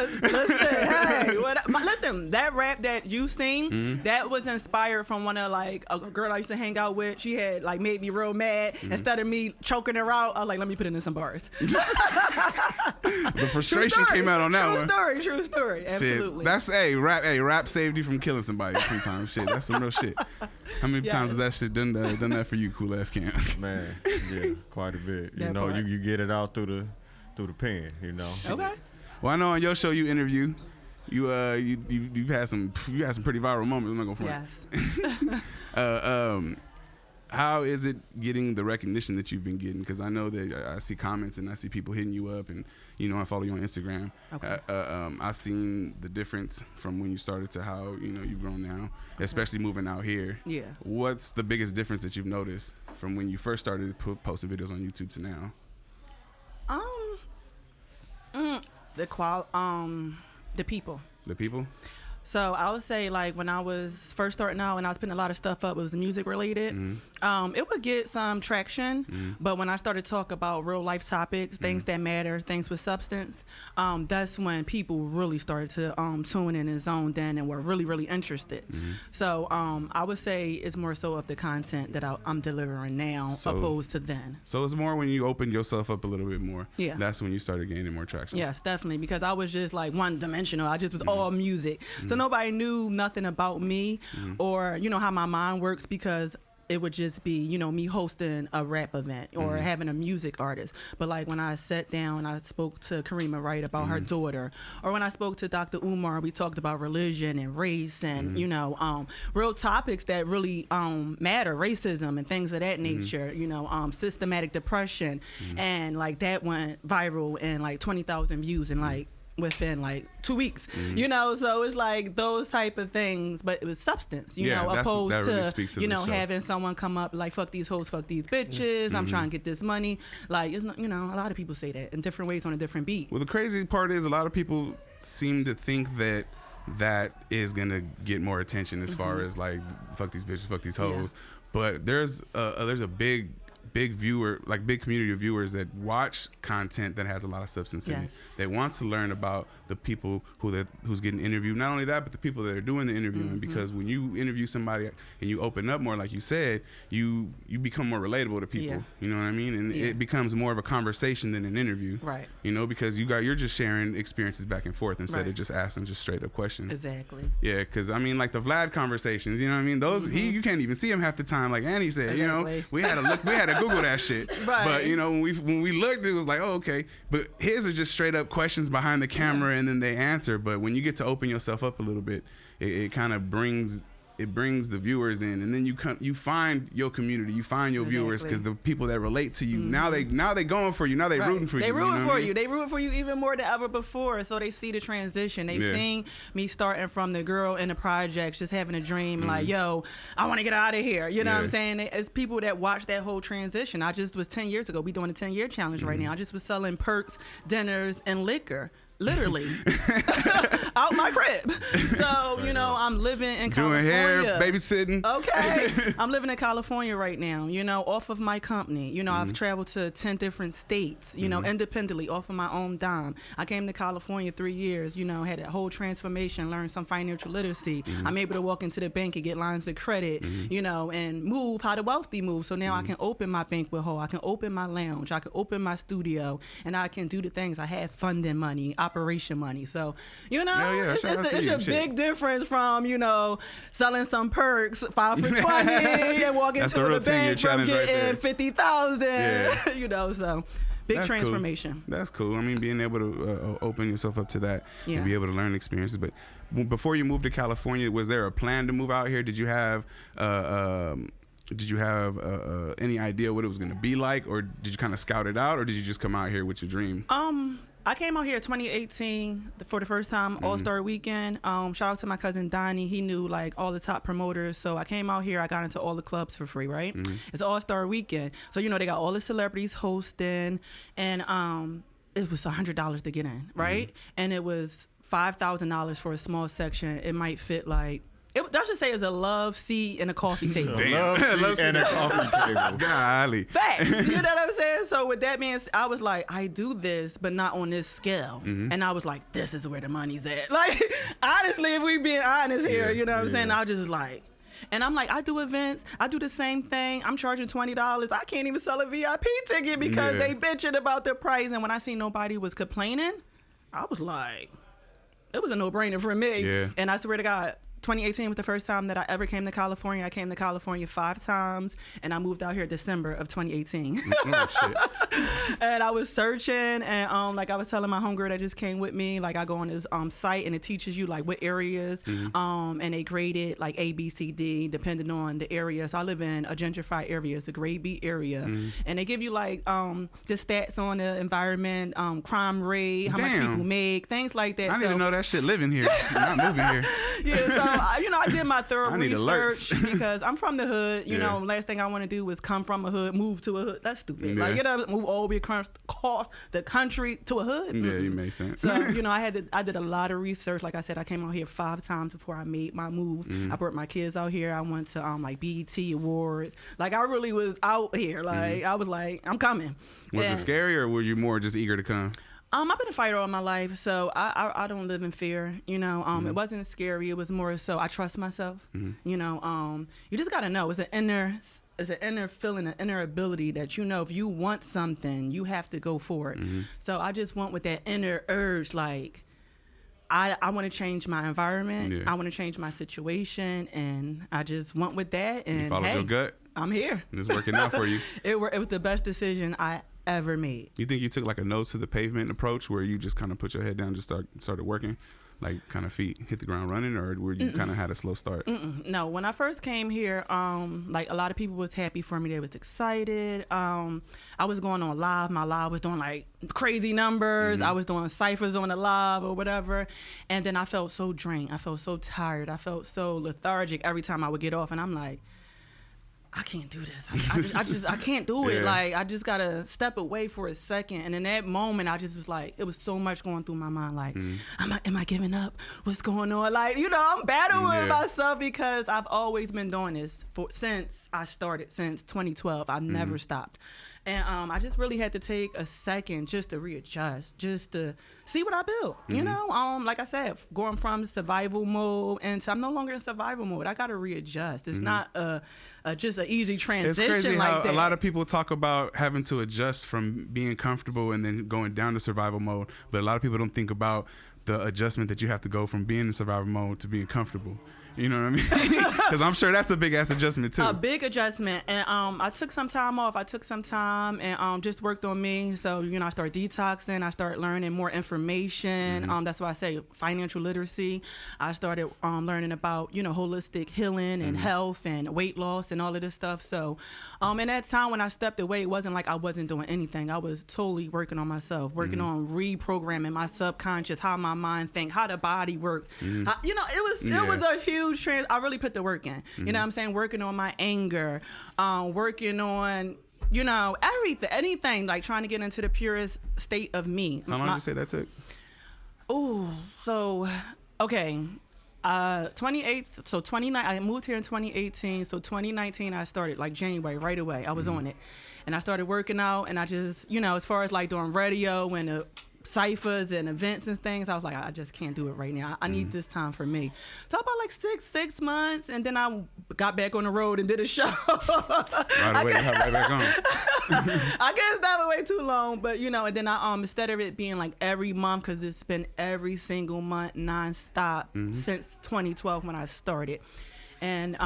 Listen, that rap that you sing, that was inspired from one of like a girl I used to hang out with. She had like made me real mad. Instead of me choking her out, I was like, let me put it in some bars. The frustration came out on that one. True story. Absolutely. Shit. That's rap saved you from killing somebody sometimes. Shit, that's some real shit. How many times has that shit done that for you, cool ass Cam? Man, yeah, quite a bit. You get it out through the pen. Okay. Well, I know on your show you interview. You've had some pretty viral moments. I'm not gonna front. Yes. How is it getting the recognition that you've been getting? Because I know that I see comments and I see people hitting you up, and I follow you on Instagram. Okay. I've seen the difference from when you started to how you've grown now, especially moving out here. Yeah. What's the biggest difference that you've noticed from when you first started posting videos on YouTube to now? The people. The people? So I would say like when I was first starting out and I was putting a lot of stuff up, it was music related. It would get some traction, but when I started to talk about real life topics, things that matter, things with substance, that's when people really started to tune in and zone in and were really, really interested. So I would say it's more so of the content that I'm delivering now opposed to then. So it's more when you opened yourself up a little bit more. Yeah. That's when you started gaining more traction. Yes, definitely, because I was just like one dimensional. I just was all music. So nobody knew nothing about me or, how my mind works, because it would just be, me hosting a rap event or having a music artist. But like when I sat down and I spoke to Karima Wright about her daughter, or when I spoke to Dr. Umar, we talked about religion and race and, real topics that really matter, racism and things of that nature, systematic depression. And like that went viral and like 20,000 views and like within like 2 weeks, so it's like those type of things, but it was substance, opposed to having someone come up like, fuck these hoes, fuck these bitches, I'm trying to get this money. Like, it's not, a lot of people say that in different ways on a different beat. Well, the crazy part is a lot of people seem to think that is gonna get more attention as far as like, fuck these bitches, fuck these hoes. But there's a big community of viewers that watch content that has a lot of substance in it, that wants to learn about the people who's getting interviewed. Not only that, but the people that are doing the interviewing, because when you interview somebody and you open up more, like you said, you become more relatable to people. You know what I mean? And it becomes more of a conversation than an interview. Right. Because you're just sharing experiences back and forth instead of just asking just straight up questions. Exactly. Yeah, because I mean, like the Vlad conversations, you know what I mean? Those you can't even see him half the time. Like Annie said, we had to Google that shit. Right. But when we looked, it was like, oh, okay. But his are just straight up questions behind the camera, and then they answer. But when you get to open yourself up a little bit, it kind of brings the viewers in, and then you find your community, you find your viewers, because the people that relate to you now they going for you, now they rooting for you. They rooting for you. They rooting for you even more than ever before. So they see the transition. They seen me starting from the girl in the projects, just having a dream, like, yo, I want to get out of here. You know what I'm saying? It's people that watch that whole transition. I just was 10 years ago. We doing a 10-year challenge right now. I just was selling perks, dinners, and liquor. literally out my crib. So, you know, I'm living in California. Doing hair, babysitting. Okay. I'm living in California right now, you know, off of my company. You know, Mm-hmm. I've traveled to 10 different states, you know, independently, off of my own dime. I came to California 3 years, you know, had a whole transformation, learned some financial literacy. Mm-hmm. I'm able to walk into the bank and get lines of credit, you know, and move how the wealthy move. So now I can open my banquet hall, I can open my lounge, I can open my studio, and I can do the things. I have funding money, operation money. So, you know, Hell yeah, it's shout out to it's you. a Shit. big difference from, you know, selling some perks 5 for 20 and walking That's to the real the bank 10-year from challenge right getting there. 50,000. Yeah. You know, so big That's transformation. Cool. That's cool. I mean, being able to open yourself up to that Yeah. and be able to learn experiences. But before you moved to California, was there a plan to move out here? Did you have any idea what it was going to be like, or did you kind of scout it out, or did you just come out here with your dream? I came out here 2018 for the first time, All-Star Weekend. Shout out to my cousin Donnie. He knew like all the top promoters. So I came out here. I got into all the clubs for free, right? It's All-Star Weekend. So, you know, they got all the celebrities hosting, and it was $100 to get in, right? And it was $5,000 for a small section. It might fit like, I should say it's a love seat and a coffee table. Love seat and a coffee table. Golly. Facts. You know what I'm saying? So with that being said, I was like, I do this, but not on this scale. And I was like, this is where the money's at. Like, honestly, if we being honest here, you know what I'm saying? I just like, and I'm like, I do events. I do the same thing. I'm charging $20. I can't even sell a VIP ticket because they bitching about the price. And when I seen nobody was complaining, I was like, it was a no-brainer for me. Yeah. And I swear to God, 2018 was the first time that I ever came to California. I came to California 5 times, and I moved out here December of 2018. Oh, shit. And I was searching, and like I was telling my homegirl that just came with me, like I go on this site, and it teaches you like what areas, and they grade it like A, B, C, D, depending on the area. So I live in a gentrified area. It's a grade B area, and they give you like the stats on the environment, crime rate, how much Damn. people make, things like that. I need to know that shit living here, not moving here. Yeah, so I did my thorough I need research alerts. because I'm from the hood. You Yeah. know, last thing I want to do is come from a hood, move to a hood. That's stupid. Yeah. Like, you know, move all the way across the country to a hood. Yeah, you make sense. So, you know, I did a lot of research. Like I said, I came out here 5 times before I made my move. I brought my kids out here. I went to like BET Awards. Like, I really was out here. Like, I was like, I'm coming. Was And- it scary, or were you more just eager to come? I've been a fighter all my life, so I don't live in fear. You know, it wasn't scary. It was more so I trust myself. You know, you just gotta know it's an inner feeling, an inner ability that, you know, if you want something, you have to go for it. So I just went with that inner urge, like I want to change my environment. Yeah. I want to change my situation, and I just went with that. And You followed hey, your gut. I'm here. And it's working out for you. It was the best decision I ever made. You think you took like a nose to the pavement approach where you just kind of put your head down and just started working? Like kind of feet hit the ground running, or where you kind of had a slow start? No, when I first came here, like a lot of people was happy for me. They was excited. I was going on live. My live was doing like crazy numbers. I was doing ciphers on the live or whatever. And then I felt so drained. I felt so tired. I felt so lethargic every time I would get off. And I'm like, I can't do this. I can't do it. Yeah. Like, I just gotta step away for a second. And in that moment, I just was like, it was so much going through my mind. Like, am I giving up? What's going on? Like, you know, I'm battling with myself because I've always been doing this since I started, since 2012. I've never stopped. And I just really had to take a second just to readjust, just to see what I built. You know, like I said, going from survival mode into I'm no longer in survival mode. I got to readjust. It's not just an easy It's transition crazy like how that. a lot of people talk about having to adjust from being comfortable and then going down to survival mode, but a lot of people don't think about the adjustment that you have to go from being in survival mode to being comfortable. You know what I mean? Because I'm sure that's a big ass adjustment too. A big adjustment, and I took some time off. I took some time and just worked on me. So, you know, I started detoxing. I started learning more information. That's why I say financial literacy. I started learning about, you know, holistic healing and health and weight loss and all of this stuff. So, in that time when I stepped away, it wasn't like I wasn't doing anything. I was totally working on myself, working on reprogramming my subconscious, how my mind think, how the body works. How, you know, it was a huge I really put the work in. You know what I'm saying? Working on my anger, working on, you know, everything, anything, like trying to get into the purest state of me. How long did you say that took? Oh, so okay. 28. So 29. I moved here in 2018. So 2019, I started like January right away. I was on it, and I started working out. And I just, as far as like doing radio and ciphers and events and things, I was like, I just can't do it right now. I need this time for me. So about like six months, and then I got back on the road and did a show. Right away, right back on. I guess that was way too long, but and then I instead of it being like every month, because it's been every single month nonstop since 2012 when I started, and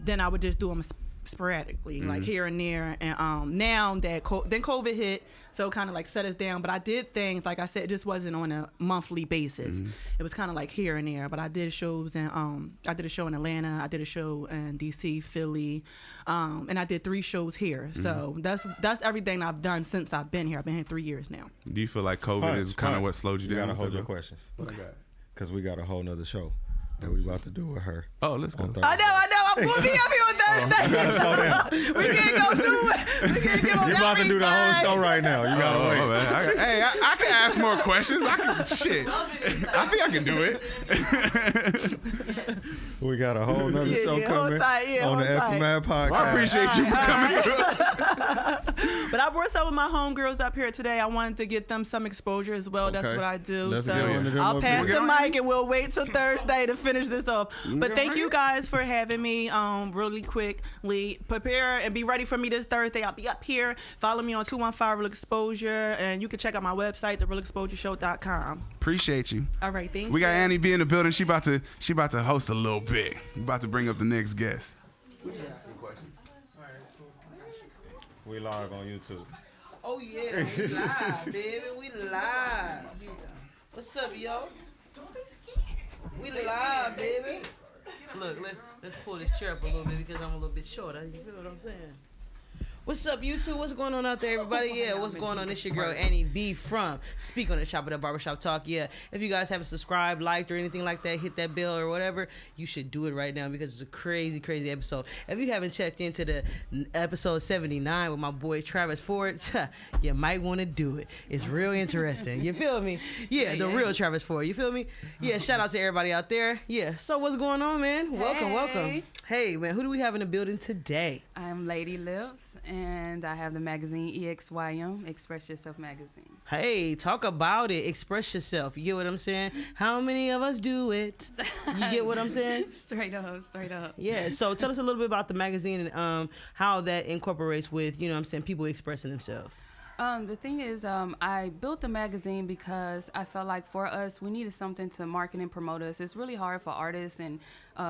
then I would just do them sporadically, like here and there, and now that then COVID hit, so kind of like set us down. But I did things, like I said, it just wasn't on a monthly basis. It was kind of like here and there. But I did shows, and I did a show in Atlanta, I did a show in DC, Philly, and I did 3 shows here. So that's everything I've done since I've been here. I've been here 3 years now. Do you feel like COVID is kind of what slowed you down? You gotta hold your questions. What I got? Because we got a whole nother show that we about to do with her. Oh, let's go. I know. I'm going to be up here on Thursday. We can't go through it. We can't give You about to do the whole show right now. You gotta wait. Man. I can ask more questions. Shit. I think I can do it. We got a whole nother show coming on the FMAD podcast. Well, I appreciate you for coming through. But I brought some of my homegirls up here today. I wanted to get them some exposure as well. Okay. That's what I do. Let's so get on to them I'll up pass here. the mic and we'll wait till Thursday to finish this off. But thank you guys for having me. Really quickly, prepare and be ready for me this Thursday. I'll be up here. Follow me on 215 Real Exposure, and you can check out my website, therealexposureshow.com. Appreciate you. All right, thank you. We got Annie B in the building. She about to host a little bit. We about to bring up the next guest. We live on YouTube. Oh yeah, we live, baby. We live. What's up, yo? We live, baby. Look, let's pull this chair up a little bit because I'm a little bit shorter. You feel what I'm saying? What's up, YouTube? What's going on out there, everybody? Yeah, what's going on? It's your girl, Annie B from Speak on the Shop at the Barbershop Talk. Yeah, if you guys haven't subscribed, liked, or anything like that, hit that bell or whatever, you should do it right now because it's a crazy, crazy episode. If you haven't checked into the episode 79 with my boy Travis Ford, you might want to do it. It's real interesting. You feel me? Yeah, the real Travis Ford. You feel me? Yeah, shout out to everybody out there. Yeah, so what's going on, man? Welcome. Hey, man, who do we have in the building today? I'm Lady Lips, and I have the magazine EXYM, Express Yourself magazine. Hey, talk about it. Express yourself. You get what I'm saying? How many of us do it? You get what I'm saying? Straight up. Yeah, so tell us a little bit about the magazine and how that incorporates with, people expressing themselves. The thing is, I built the magazine because I felt like for us, we needed something to market and promote us. It's really hard for artists and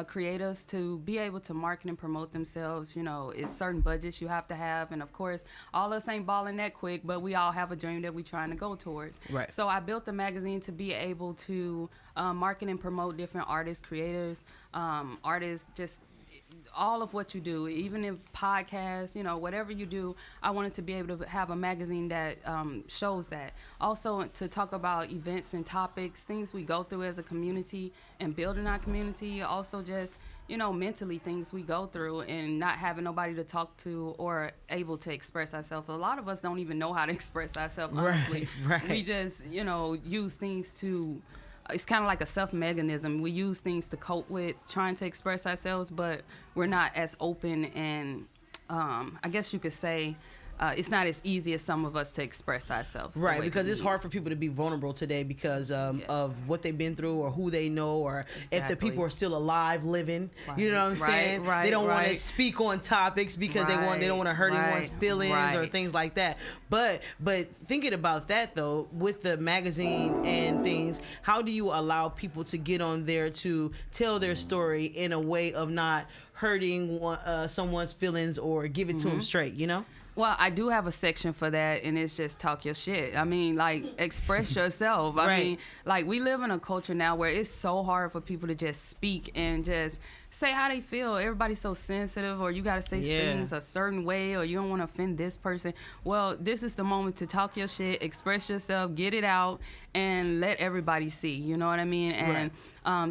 creators to be able to market and promote themselves. It's certain budgets you have to have. And of course, all of us ain't balling that quick, but we all have a dream that we're trying to go towards. Right. So I built the magazine to be able to market and promote different artists, creators, artists, just all of what you do, even in podcasts, whatever you do, I wanted to be able to have a magazine that shows that. Also, to talk about events and topics, things we go through as a community and building our community. Also, just mentally things we go through and not having nobody to talk to or able to express ourselves. A lot of us don't even know how to express ourselves. Honestly, right. We just use things to. It's kind of like a self-mechanism. We use things to cope with trying to express ourselves, but we're not as open and I guess you could say it's not as easy as some of us to express ourselves. Right, because it's hard for people to be vulnerable today because of what they've been through or who they know or if the people are still alive, living. Right. You know what I'm saying? Right, they don't want to speak on topics because they don't want to hurt anyone's feelings or things like that. But thinking about that though, with the magazine and things, how do you allow people to get on there to tell their story in a way of not hurting someone's feelings or give it to them straight, Well, I do have a section for that, and it's just talk your shit. I mean, like, express yourself. I mean, like, we live in a culture now where it's so hard for people to just speak and just say how they feel. Everybody's so sensitive, or you got to say things a certain way, or you don't want to offend this person. Well, this is the moment to talk your shit, express yourself, get it out, and let everybody see. You know what I mean? And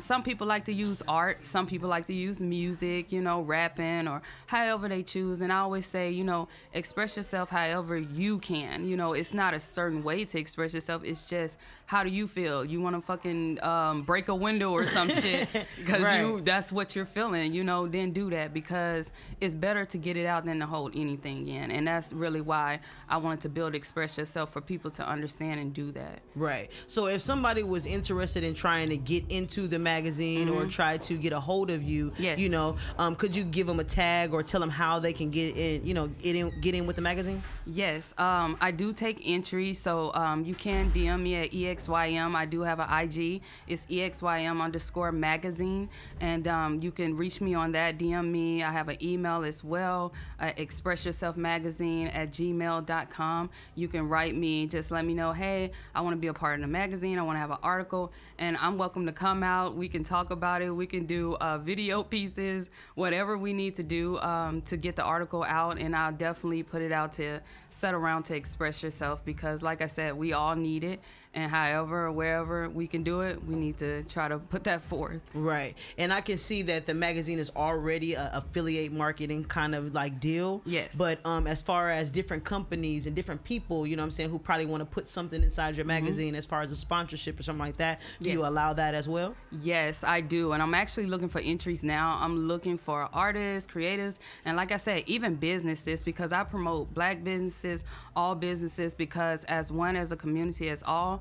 some people like to use art. Some people like to use music, rapping, or however they choose. And I always say, express yourself however you can. It's not a certain way to express yourself. It's just how do you feel? You want to fucking break a window or some shit because Right. that's what you're feeling, you know, then do that, because it's better to get it out than to hold anything in. And that's really why I wanted to build Express Yourself, for people to understand and do that. Right. So if somebody was interested in trying to get into the magazine or try to get a hold of you, Yes. you know, could you give them a tag or tell them how they can get in, you know, get in with the magazine? Yes, I do take entries, so you can DM me at EXYM. I do have an IG. It's EXYM_magazine, and you can reach me on that. DM me. I have an email as well, expressyourselfmagazine@gmail.com. You can write me. Just let me know, hey, I want to be a part of the magazine. I want to have an article, and I'm welcome to come out. We can talk about it. We can do video pieces, whatever we need to do to get the article out, and I'll definitely put it out to set around to express yourself, because like I said, we all need it, and however or wherever we can do it, we need to try to put that forth. Right. And I can see that the magazine is already a affiliate marketing kind of like deal. Yes. But as far as different companies and different people, you know what I'm saying, who probably want to put something inside your magazine as far as a sponsorship or something like that, do you Yes. allow that as well? Yes, I do, and I'm actually looking for entries now. I'm looking for artists, creators, and like I said, even businesses, because I promote Black businesses, all businesses, because as one, as a community, as all,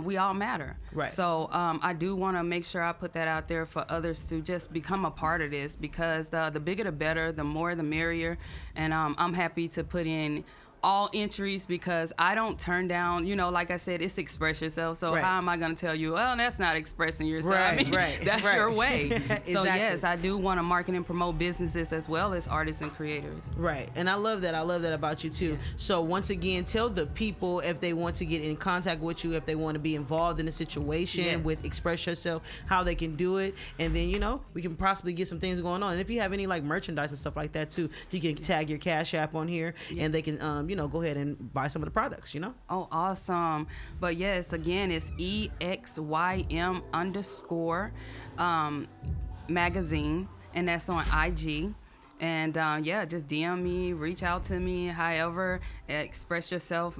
we all matter. Right. So I do want to make sure I put that out there for others to just become a part of this, because the bigger the better, the more the merrier, and I'm happy to put in all entries, because I don't turn down, you know, like I said, it's express yourself. So Right. how am I going to tell you, well, that's not expressing yourself? I Right, mean, right, that's right. your way. So Exactly. yes, I do want to market and promote businesses as well as artists and creators. Right. And I love that. I love that about you too. So once again, tell the people if they want to get in contact with you, if they want to be involved in a situation Yes. with Express Yourself, how they can do it. And then, you know, we can possibly get some things going on. And if you have any like merchandise and stuff like that too, you can tag your Cash App on here and they can, you know, go ahead and buy some of the products, you know? Oh, awesome. But yes, again, it's EXYM_magazine, and that's on IG. And yeah, just DM me, reach out to me, however, express yourself,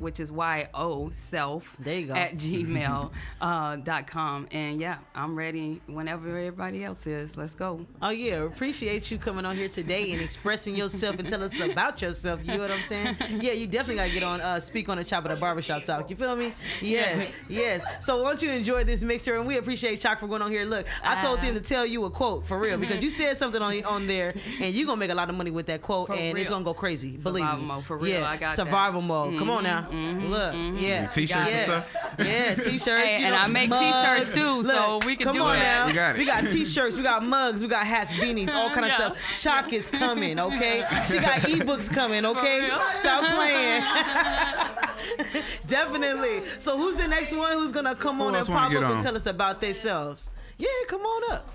which is YO self, there you go, at gmail.com. And yeah, I'm ready whenever everybody else is. Let's go. Oh yeah, appreciate you coming on here today and expressing yourself and telling us about yourself. You know what I'm saying? Yeah, you definitely gotta get on Speak on the Chop at the Barbershop Talk. You feel me? Yes, yes. So once you enjoy this mixer, and we appreciate Chalk for going on here. Look, I told them to tell you a quote for real, because you said something on there, and you're gonna make a lot of money with that quote, For and real. it's gonna go crazy. Believe Survival me. mode, for real. Yeah, I got survival mode. Come on now. Look, yeah. T-shirts and Yes. stuff? Yeah, t-shirts. Hey, you and know, I make mugs. t-shirts too, so Look, we can come do on that. now. We got it. We got t-shirts, we got mugs, we got hats, beanies, all kind of Yeah. stuff. Chalk is coming, okay? She got ebooks coming, okay? real? Stop playing. Definitely. So who's the next one who's gonna come Who on and else wanna pop get up and on? tell us about themselves? Yeah, come on up.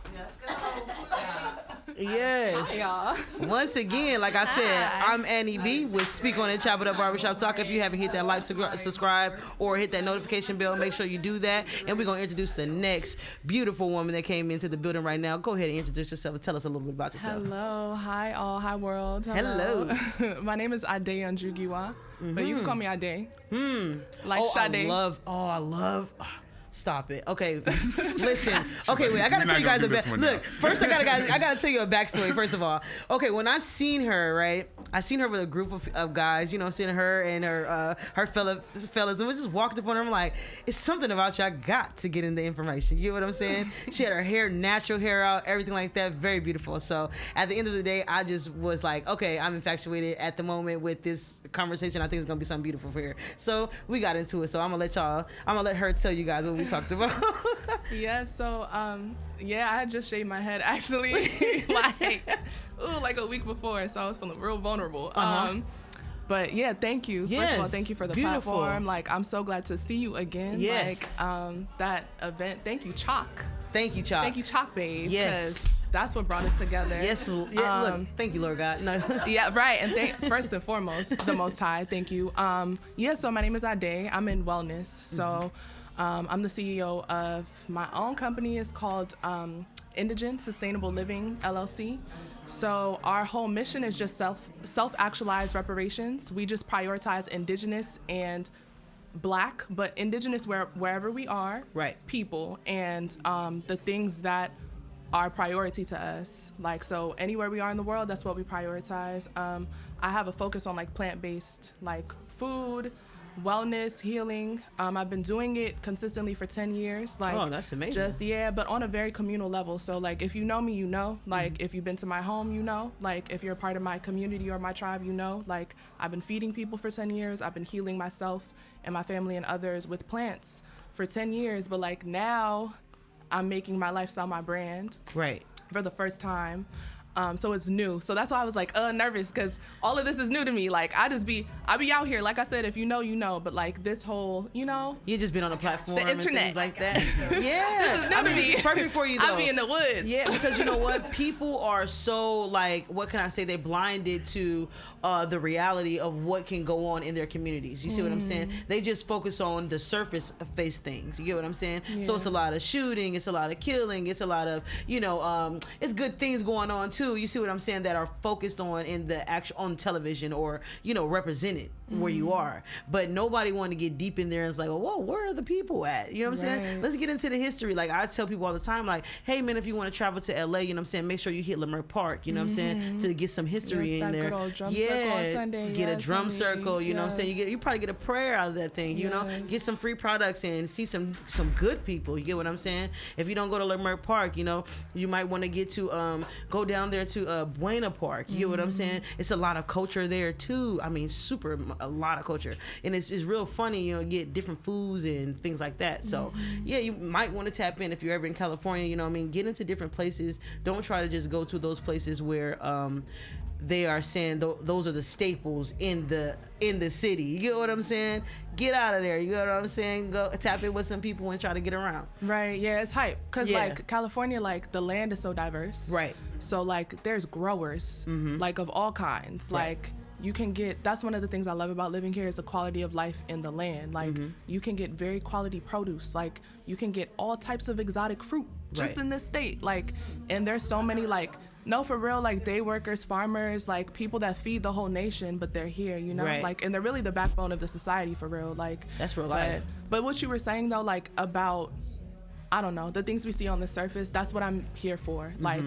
Yes. Y'all. Once again, like I said, I'm Annie B with Speak on and Chop It Up Barbershop Talk. If you haven't hit that like, subscribe, or hit that notification bell, make sure you do that. And we're going to introduce the next beautiful woman that came into the building right now. Go ahead and introduce yourself and tell us a little bit about yourself. Hello, hi all, hi world. Hello. My name is Ade Anjugiwa, but you can call me Ade. Like Oh, Sade. I love. Stop it. Okay, listen. Okay, wait. I gotta We're tell you not guys gonna a do this bit. one Look, now. first I gotta tell you a backstory. First of all, okay, when I seen her, right, I seen her with a group of guys. You know, seeing her and her fellas, and we just walked up on her. I'm like, it's something about you. I got to get into information. You know what I'm saying? She had her hair, natural hair out, everything like that, very beautiful. So at the end of the day, I just was like, okay, I'm infatuated at the moment with this conversation. I think it's gonna be something beautiful for her. So we got into it. So I'm gonna let her tell you guys what we talked about. Yeah, so yeah, I had just shaved my head actually like a week before, so I was feeling real vulnerable. But yeah, thank you. First of all, Yes, thank you for the beautiful. platform. Like, I'm so glad to see you again. Yes. Like that event. Thank you, Chalk. Thank you, Chalk. Thank you, Chalk Babe. Yes. 'cause that's what brought us together. Yes. Yeah, look. Thank you, Lord God. No. Yeah, right. And first and foremost, the Most High. Thank you. Yeah. So my name is Ade. I'm in wellness. So I'm the CEO of my own company. It's called Indigent Sustainable Living LLC. So our whole mission is just self-actualized reparations. We just prioritize indigenous and Black, but indigenous wherever we are, right? People, and the things that are priority to us. Like, so anywhere we are in the world, that's what we prioritize. I have a focus on like plant-based, like food, wellness, healing. I've been doing it consistently for 10 years. Like, oh, that's amazing. But on a very communal level. So like, if you know me, you know. Like, if you've been to my home, you know. Like, if you're a part of my community or my tribe, you know. Like, I've been feeding people for 10 years. I've been healing myself and my family and others with plants for 10 years. But like now, I'm making my lifestyle my brand. Right. For the first time. So it's new. So that's why I was like nervous, because all of this is new to me. Like I be out here. Like I said, if you know, you know. But like this whole, you know, you just been on a platform, the internet, and things like that. Yeah, this is new to me. It's perfect for you though. I be in the woods. Yeah, because you know what, people are so like, what can I say? They're blinded to the reality of what can go on in their communities. You see what I'm saying? They just focus on the surface face things. You get what I'm saying? Yeah. So it's a lot of shooting, it's a lot of killing, it's a lot of, you know, it's good things going on too. You see what I'm saying? That are focused on in the actual on television, or you know, represented where you are. But nobody want to get deep in there and it's like, oh, whoa, where are the people at? You know what I'm saying? Let's get into the history. Like I tell people all the time, like, hey man, if you want to travel to LA, you know what I'm saying, make sure you hit Leimert Park, you know what I'm saying, to get some history in there. Good old drum circle on Sunday. Get a drum circle, you know what I'm saying? You probably get a prayer out of that thing, you know? Get some free products and see some good people, you get what I'm saying? If you don't go to Leimert Park, you know, you might want to get to go down there to Buena Park, you get what I'm saying? It's a lot of culture there too. I mean, a lot of culture, and it's real funny, you know, get different foods and things like that. So yeah, you might want to tap in if you're ever in California, you know what I mean? Get into different places. Don't try to just go to those places where they are saying those are the staples in the city. You get what I'm saying? Get out of there. You get what I'm saying? Go tap in with some people and try to get around. Right. Yeah, it's hype because like California, like the land is so diverse. Right. So like there's growers like of all kinds. Right. Like you can get, that's one of the things I love about living here is the quality of life in the land. Like you can get very quality produce. Like you can get all types of exotic fruit just in this state. Like, and there's so many like, no, for real, like day workers, farmers, like people that feed the whole nation, but they're here, you know, like, and they're really the backbone of the society for real. Like that's real life. But what you were saying though, like about, I don't know, the things we see on the surface, that's what I'm here for. Like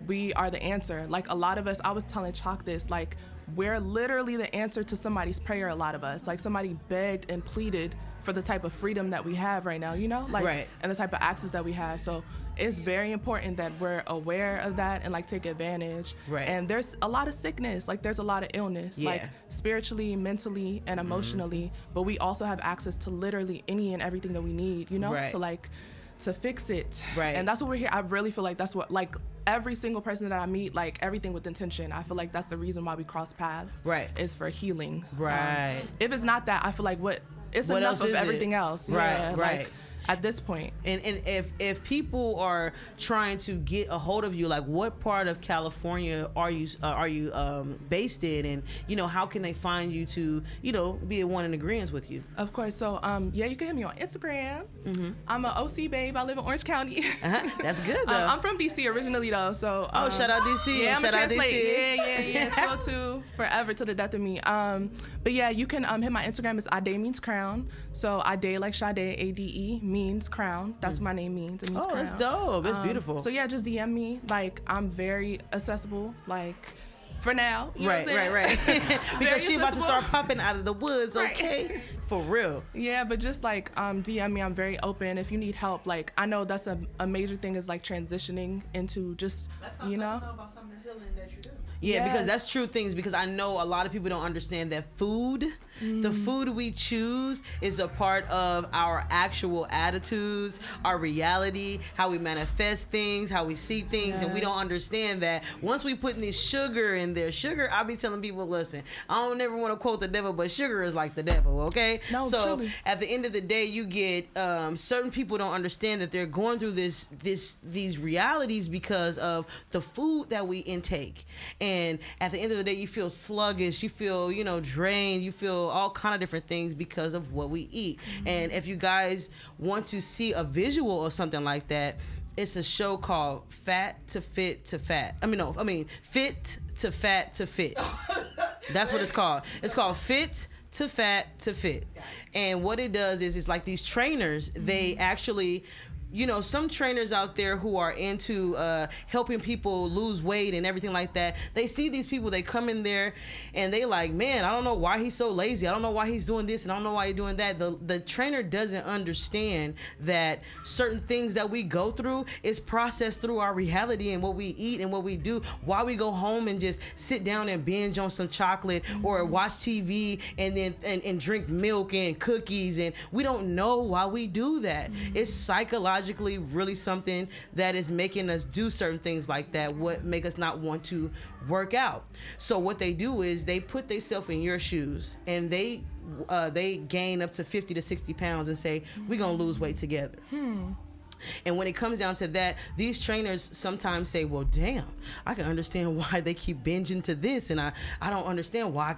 we are the answer. Like a lot of us, I was telling Chalk this, like we're literally the answer to somebody's prayer. A lot of us, like somebody begged and pleaded for the type of freedom that we have right now, you know, like, and the type of access that we have. So it's very important that we're aware of that and like take advantage. And there's a lot of sickness, like there's a lot of illness, like spiritually, mentally, and emotionally, but we also have access to literally any and everything that we need, you know, to fix it. And that's what we're here. I really feel like that's what, like every single person that I meet, like everything with intention. I feel like that's the reason why we cross paths. Is for healing. If it's not that, I feel like it's what enough else of everything else. Like, at this point. And if people are trying to get a hold of you, like what part of California are you based in, and you know, how can they find you to, you know, be one in agreement with you? Of course. So yeah, you can hit me on Instagram. I'm an OC babe. I live in Orange County. That's good though. I'm from DC originally though, so shout out DC. Yeah, I'm shout a out translate. DC. Yeah. 202 forever to the death of me. But yeah, you can hit my Instagram. It's Ade means crown. So Ade like Sade, ADE means crown. That's what my name means. It means crown. Oh, that's dope. That's beautiful. So yeah, just DM me. Like I'm very accessible. Like for now. You know what I'm saying? Right. Because she about to start popping out of the woods. Okay. For real. Yeah, but just like DM me. I'm very open. If you need help, like I know that's a major thing is like transitioning into just you know. About some of the healing that you do. Yeah, because that's true things, because I know a lot of people don't understand that food, the food we choose is a part of our actual attitudes, our reality, how we manifest things, how we see things, and we don't understand that once we put this sugar in there, I'll be telling people, listen, I don't never want to quote the devil, but sugar is like the devil, okay? No, so truly. At the end of the day, you get certain people don't understand that they're going through these realities because of the food that we intake. And at the end of the day, you feel sluggish, you feel, you know, drained, you feel all kind of different things because of what we eat. And if you guys want to see a visual of something like that, it's a show called Fit to Fat to Fit. That's what it's called. It's called Fit to fat to fit. And what it does is it's like these trainers, they actually, you know, some trainers out there who are into helping people lose weight and everything like that, they see these people, they come in there and they like, man, I don't know why he's so lazy. I don't know why he's doing this and I don't know why he's doing that. The trainer doesn't understand that certain things that we go through is processed through our reality and what we eat and what we do. Why we go home and just sit down and binge on some chocolate or watch TV and then and drink milk and cookies, and we don't know why we do that. It's psychologically really something that is making us do certain things like that, what make us not want to work out. So what they do is they put themselves in your shoes and they gain up to 50 to 60 pounds and say, we're gonna lose weight together. And when it comes down to that, these trainers sometimes say, well, damn, I can understand why they keep binging to this, and I don't understand why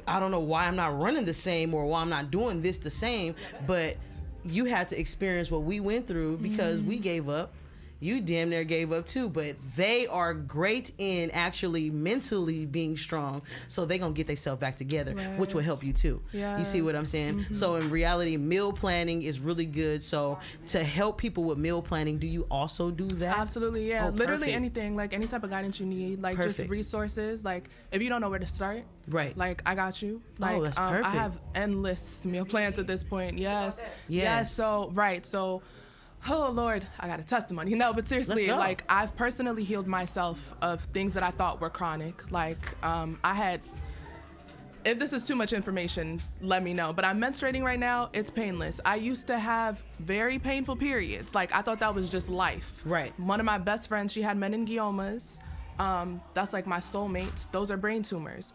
I don't know why I'm not running the same or why I'm not doing this the same. But you had to experience what we went through because we gave up. You damn near gave up too, but they are great in actually mentally being strong, so they're gonna get themselves back together, which will help you too. You see what I'm saying? So in reality, meal planning is really good. So to help people with meal planning, do you also do that? Absolutely, yeah. Oh, literally perfect. anything, like any type of guidance you need, like just resources. Like if you don't know where to start, right? Like I got you. Like that's perfect. I have endless meal plans at this point. Yes. So so. Oh Lord, I got a testimony. No, but seriously, like I've personally healed myself of things that I thought were chronic. Like if this is too much information, let me know. But I'm menstruating right now. It's painless. I used to have very painful periods. Like I thought that was just life. Right. One of my best friends, she had meningiomas. That's like my soulmate. Those are brain tumors.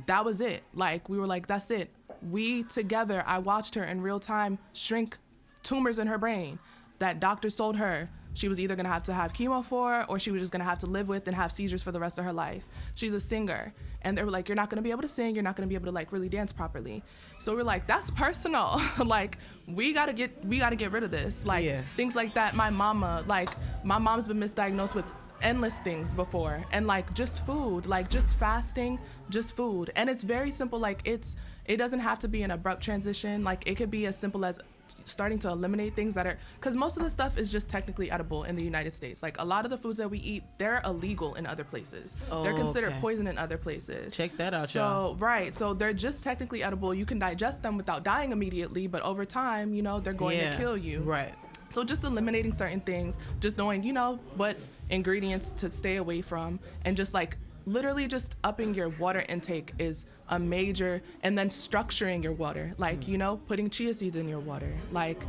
That was it. Like we were like, that's it. We together, I watched her in real time shrink tumors in her brain that doctors told her she was either gonna have to have chemo for, or she was just gonna have to live with and have seizures for the rest of her life. She's a singer. And they were like, you're not gonna be able to sing, you're not gonna be able to like really dance properly. So we're like, that's personal. Like, we gotta get rid of this. Like things like that. My mom's been misdiagnosed with endless things before. And like just food, like just fasting, just food. And it's very simple, like it doesn't have to be an abrupt transition. Like it could be as simple as starting to eliminate things that are, because most of the stuff is just technically edible in the United States. Like a lot of the foods that we eat, they're illegal in other places. They're considered poison in other places. Check that out, y'all. So they're just technically edible. You can digest them without dying immediately, but over time, you know, they're going to kill you. Right. So just eliminating certain things, just knowing, you know, what ingredients to stay away from, and just like literally just upping your water intake is a major, and then structuring your water, like, you know, putting chia seeds in your water, like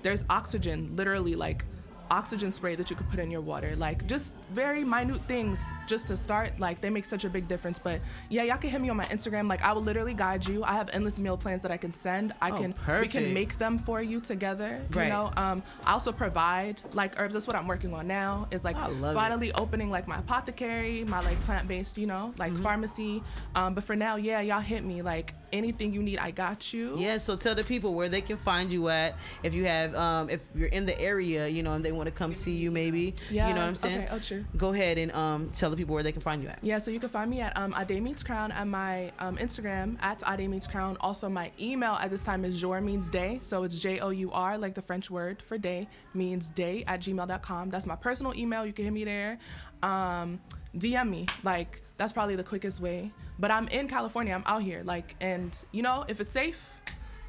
there's oxygen, literally like oxygen spray that you could put in your water, like just very minute things just to start. Like they make such a big difference. But yeah, y'all can hit me on my Instagram. Like I will literally guide you. I have endless meal plans that I can send. We can make them for you together. You know, I also provide like herbs. That's what I'm working on now, is like finally opening like my apothecary, my like plant-based, you know, like pharmacy. But for now, yeah, y'all hit me. Like anything you need, I got you. Yeah, so tell the people where they can find you at. If you have if you're in the area, you know, and they want to come see you, maybe. Yes. You know what I'm saying? Okay. Oh, true. Go ahead and tell the people where they can find you at. Yeah, so you can find me at Ade Meets Crown at my Instagram at Ade Meets Crown. Also, my email at this time is jour means day, so it's JOUR, like the French word for day, means day @gmail.com. That's my personal email. You can hit me there. DM me, like that's probably the quickest way. But I'm in California. I'm out here, like, and you know, if it's safe,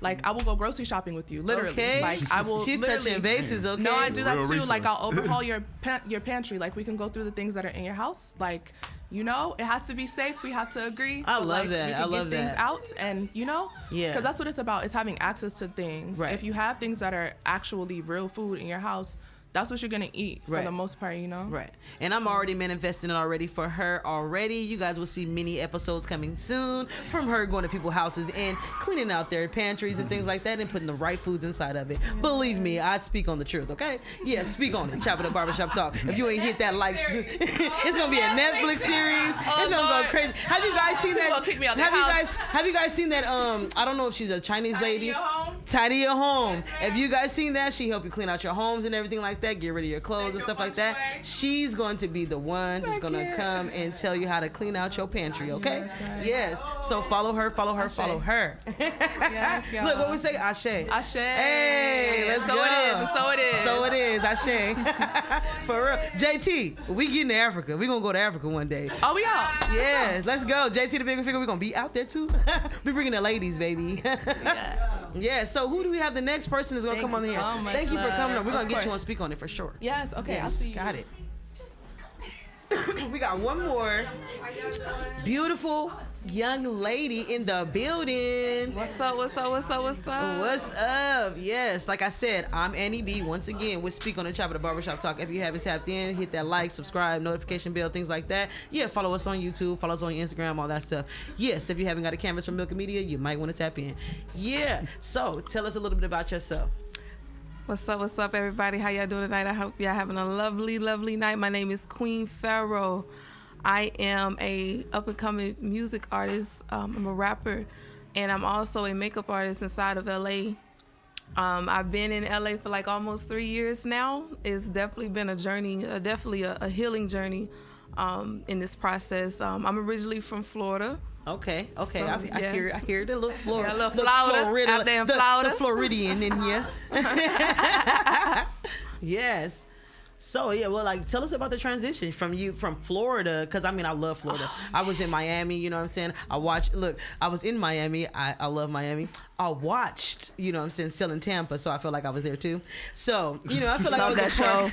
like I will go grocery shopping with you, literally. Okay. Like I will. She touching bases, okay? No, I do that Real too. resource. Like I'll overhaul your pantry. Like we can go through the things that are in your house. Like, you know, it has to be safe. We have to agree. I love that. We can get things out, and you know, because that's what it's about. Is having access to things. Right. If you have things that are actually real food in your house, that's what you're gonna eat for the most part, you know? Right. And I'm already manifesting it already for her already. You guys will see mini episodes coming soon from her going to people's houses and cleaning out their pantries and things like that and putting the right foods inside of it. Yeah. Believe me, I speak on the truth, okay? Yeah, speak on it. Chop it up, barbershop talk. If you ain't hit that like, it's gonna be a Netflix series. It's gonna go crazy. Have you guys seen that? Kick me out the house. Have you guys seen that? I don't know if she's a Chinese lady. Tidy your home. If you guys seen that, she help you clean out your homes and everything like that, get rid of your clothes and stuff like that. She's going to be the one that's going to come and tell you how to clean out your pantry, okay? Yes. So follow her. Yes, y'all. Look, what we say? Ashe. Ashe. Hey, let's go. So it is. Ashe. For real. JT, we getting to Africa. We gonna go to Africa one day. Oh, we out. Yeah, let's go. JT the Bigger Figure, we gonna be out there too. We bringing the ladies, baby. Yeah, so who do we have the next person that's gonna come on here? So much Thank you for coming on. We're gonna Of get you course. on speak on it for sure. Yes, okay, I'll Yes, see you. got it. We got one more beautiful young lady in the building. What's up? What's up? Yes, like I said, I'm Annie B. Once again, we Speak on the Chapter, the Barbershop Talk. If you haven't tapped in, hit that like, subscribe, notification bell, things like that. Yeah, follow us on YouTube, follow us on Instagram, all that stuff. Yes, if you haven't got a canvas from Milk Media, you might want to tap in. Yeah, so tell us a little bit about yourself. What's up, everybody? How y'all doing tonight? I hope y'all having a lovely, lovely night. My name is Queen Farrell. I am a up-and-coming music artist. I'm a rapper, and I'm also a makeup artist inside of LA. I've been in LA for like almost 3 years now. It's definitely been a journey, definitely a healing journey in this process. I'm originally from Florida. Okay. So, I yeah. hear the little Florida, Yeah, a little Florida out there in Florida. the Floridian in you. Yes. So yeah, well, like, tell us about the transition from Florida, because I mean, I love Florida. I was in Miami, you know what I'm saying? I was in Miami. I love Miami. I watched, you know what I'm saying, Still in Tampa, so I feel like I was there too. So, you know, I feel like I was that show.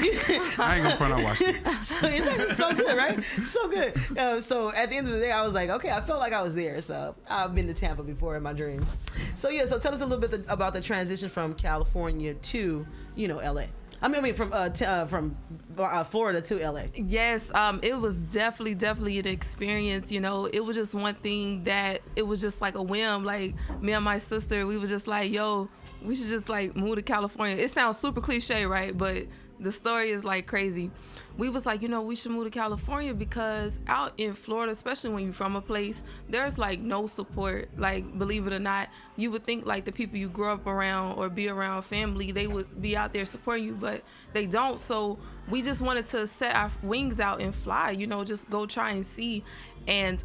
I ain't gonna front, I watched it. So it's so good, right? So good. So at the end of the day, I was like, okay, I felt like I was there. So I've been to Tampa before in my dreams. So yeah, so tell us a little bit about the transition from California to, you know, LA. I mean, from Florida to LA. Yes, it was definitely an experience. You know, it was just one thing that it was just like a whim. Like me and my sister, we were just like, yo, we should just like move to California. It sounds super cliche, right? But the story is like crazy. We was like, you know, we should move to California because out in Florida, especially when you're from a place, there's like no support. Like, believe it or not, you would think like the people you grew up around or be around, family, they would be out there supporting you, but they don't. So we just wanted to set our wings out and fly, you know, just go try and see. And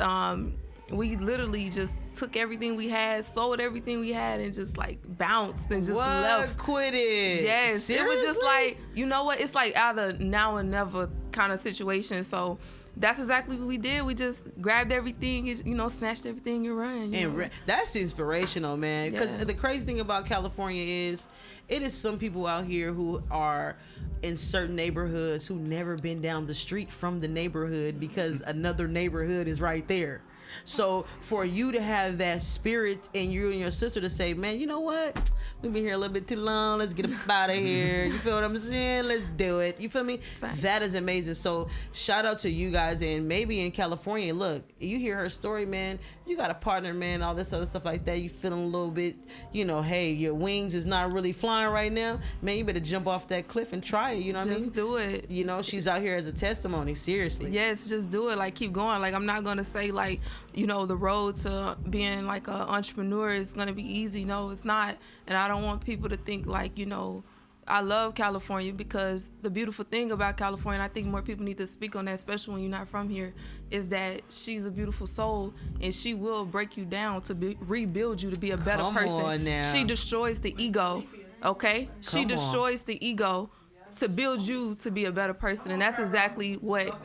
we literally just took everything we had, sold everything we had, and just like bounced and just left. Quit it. Yes. Seriously? It was just like, you know what? It's like either now or never kind of situation. So that's exactly what we did. We just grabbed everything, you know, snatched everything and ran. And that's inspirational, man. Because the crazy thing about California is, it is some people out here who are in certain neighborhoods who never been down the street from the neighborhood because another neighborhood is right there. So for you to have that spirit and you and your sister to say, man, you know what? We've been here a little bit too long. Let's get up out of here. You feel what I'm saying? Let's do it. You feel me? Thanks. That is amazing. So shout out to you guys. And maybe in California, look, you hear her story, man. You got a partner, man, all this other stuff like that. You feeling a little bit, you know, hey, your wings is not really flying right now. Man, you better jump off that cliff and try it. You know what I mean? Just do it. You know, she's out here as a testimony. Seriously. Yes, just do it. Like, keep going. Like, I'm not going to say, like, you know, the road to being, like, an entrepreneur is going to be easy. No, it's not. And I don't want people to think, like, you know, I love California because the beautiful thing about California, and I think more people need to speak on that, especially when you're not from here, is that she's a beautiful soul and she will break you down to rebuild you to be a better person. On now. She destroys the ego, okay? She destroys the ego to build you to be a better person. And that's exactly what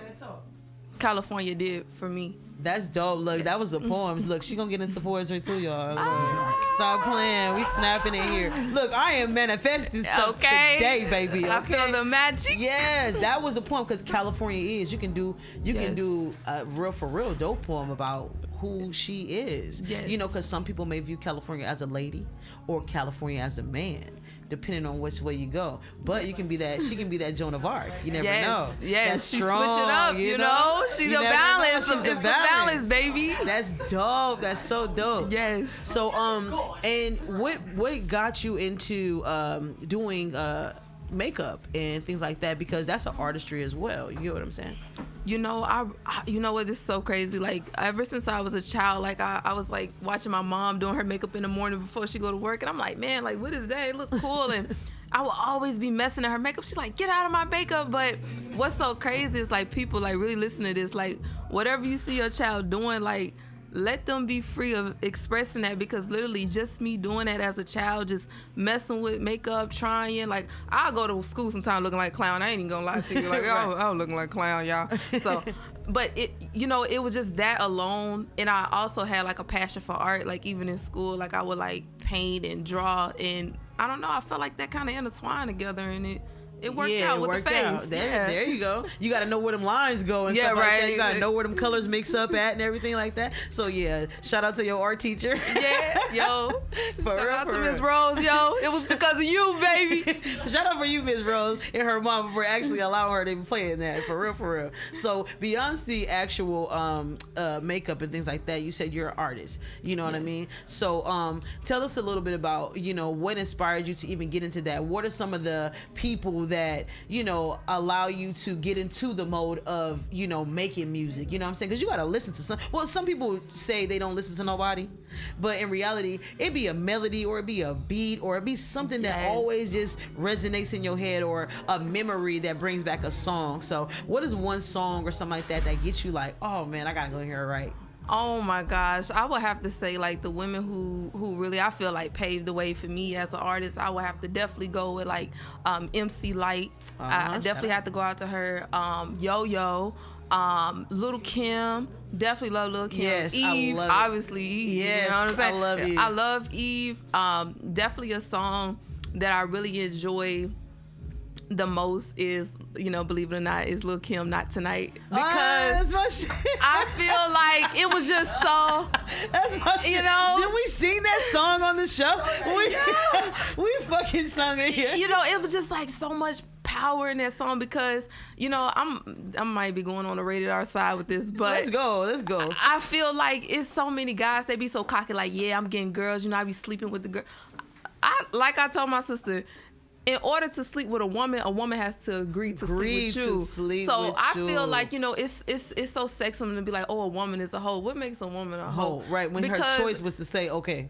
California did for me. That's dope. Look, that was a poem. Look, she gonna get into poetry too, y'all. Stop playing. We snapping it here. Look, I am manifesting stuff today, baby. Okay? I feel the magic. Yes, that was a poem because California is. You can do a real for real dope poem about who she is. Yes. You know, because some people may view California as a lady or California as a man, depending on which way you go. But you can be that. She can be that Joan of Arc. You never know. Yes, That's she strong, switch it up. You know, she's a balance. It's a balance, baby. That's dope. That's so dope. Yes. So and what got you into doing makeup and things like that? Because that's an artistry as well. You know what I'm saying? You know, I you know what, this is so crazy. Like, ever since I was a child, like I was like watching my mom doing her makeup in the morning before she go to work, and I'm like, man, like, what is that? It look cool. And I will always be messing at her makeup. She's like, get out of my makeup. But what's so crazy is like people like really listen to this. Like whatever you see your child doing, like let them be free of expressing that, because literally just me doing that as a child, just messing with makeup, trying, like I'll go to school sometimes looking like a clown. I ain't even gonna lie to you. Like, I was looking like a clown, y'all. So, but it, you know, it was just that alone. And I also had like a passion for art. Like even in school, like I would like paint and draw, and I don't know, I felt like that kind of intertwined together, and it worked out with the face. There you go. You got to know where them lines go and stuff like that. You got to know where them colors mix up at and everything like that. So yeah, shout out to your art teacher. Yeah, yo. Shout out to Miss Rose, yo. It was because of you, baby. Shout out for you, Miss Rose, and her mom for actually allowing her to be playing that. For real. So beyond the actual makeup and things like that, you said you're an artist. You know what I mean? So tell us a little bit about, you know, what inspired you to even get into that. What are some of the people that, you know, allow you to get into the mode of, you know, making music? You know what I'm saying? Because you got to listen to some people say they don't listen to nobody, but in reality it be a melody or it be a beat or it be something that always just resonates in your head, or a memory that brings back a song. So what is one song or something like that gets you like, oh man, I gotta go hear it right? Oh my gosh, I would have to say like the women who really I feel like paved the way for me as an artist. I would have to definitely go with like MC Light. I definitely have to go out to her. Yo-Yo, Little Kim. Definitely love Little Kim. Yes, Eve, I love obviously. Eve, yes, you know what I'm saying? I love Eve. I love Eve. Definitely a song that I really enjoy the most is, you know, believe it or not, is Lil' Kim, Not Tonight, because that's my shit. I feel like it was just so, that's my shit. You know, did we sing that song on the show? We fucking sung it here. You know, it was just like so much power in that song, because, you know, I might be going on the rated R side with this, but let's go. I feel like it's so many guys, they be so cocky, like, yeah, I'm getting girls, you know, I be sleeping with the girl. Like I told my sister, in order to sleep with a woman has to agree to sleep with you. So I feel like, you know, it's so sexist to be like, oh, a woman is a hoe. What makes a woman a hoe? Right, when her choice was to say, okay,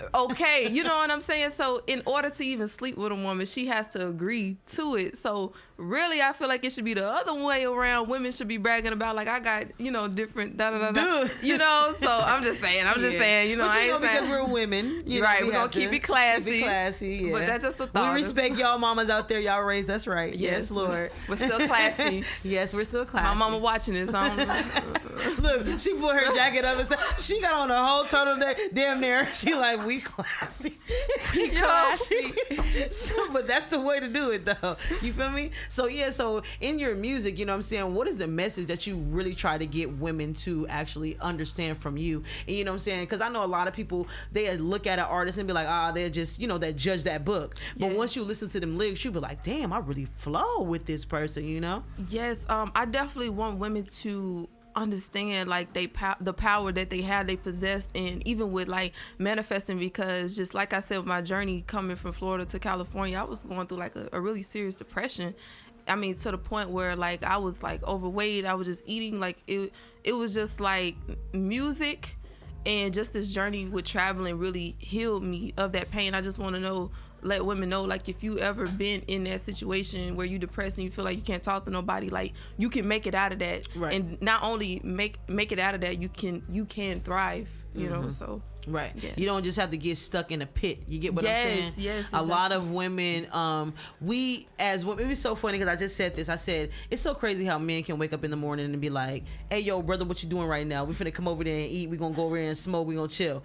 you know what I'm saying? So in order to even sleep with a woman, she has to agree to it. So really, I feel like it should be the other way around. Women should be bragging about, like, I got, you know, different da-da-da-da. You know, so I'm just saying, you know, but I ain't because saying. we're women. You right, know, we're going to keep it classy. Yeah. But that's just a thought. We respect y'all mamas out there. Y'all raised us right. Yes, Lord. We're still classy. Yes, we're still classy. My mama watching this. I don't know. Look, she put her jacket up and stuff. She got on a whole turtleneck. Damn near. She like, we classy. We classy. So, but that's the way to do it, though. You feel me? So, yeah. So, in your music, you know what I'm saying, what is the message that you really try to get women to actually understand from you? And you know what I'm saying? Because I know a lot of people, they look at an artist and be like, they're just, you know, that judge that book. But once you listen to them lyrics, you be like, damn, I really flow with this person, you know? Yes, I definitely want women to understand like the power that they have, they possess, and even with like manifesting, because just like I said, with my journey coming from Florida to California, I was going through like a really serious depression. I mean, to the point where like I was like overweight. I was just eating like it was just like music and just this journey with traveling really healed me of that pain. I just want to let women know, like, if you ever been in that situation where you depressed and you feel like you can't talk to nobody, like, you can make it out of that. Right. And not only make it out of that, you can thrive, you know. So right. Yeah. You don't just have to get stuck in a pit. You get what I'm saying? Yes, exactly. A lot of women, we as women, it was so funny because I just said this. I said, it's so crazy how men can wake up in the morning and be like, hey, yo, brother, what you doing right now? We finna come over there and eat. We gonna go over there and smoke. We gonna chill.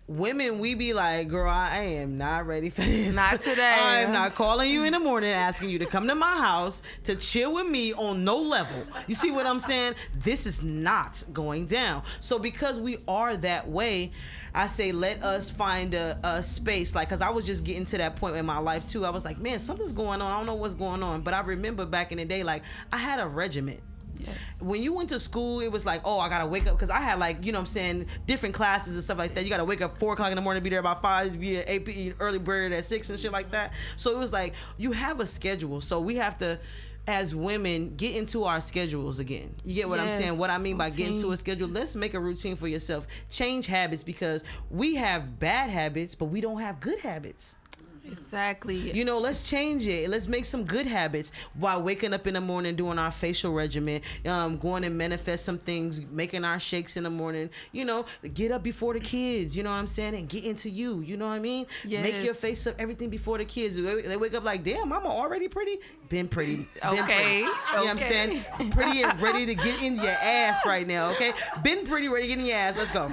Women, we be like, girl, I am not ready for this. Not today. I am not calling you in the morning asking you to come to my house to chill with me on no level. You see what I'm saying? This is not going down. So because we are that way, I say let us find a space. Like, because I was just getting to that point in my life too. I was like, man, something's going on. I don't know what's going on. But I remember back in the day, like, I had a regiment. Yes. When you went to school, it was like, oh, I gotta wake up, because I had, like, you know what I'm saying, different classes and stuff like that. You gotta wake up 4 o'clock in the morning, be there about 5, be at 8 p.m. early bird at 6 and shit like that. So it was like, you have a schedule. So we have to, as women, get into our schedules again. You get what I'm saying? What I mean by get into a schedule, let's make a routine for yourself. Change habits, because we have bad habits, but we don't have good habits. Exactly. You know, let's change it. Let's make some good habits while waking up in the morning, doing our facial regimen, going and manifest some things, making our shakes in the morning. You know, get up before the kids, you know what I'm saying, and get into you. You know what I mean? Yes. Make your face up, everything before the kids. They wake up like, damn, mama already pretty? Been pretty. Okay. You know what I'm saying? Pretty and ready to get in your ass right now, okay? Been pretty, ready to get in your ass. Let's go.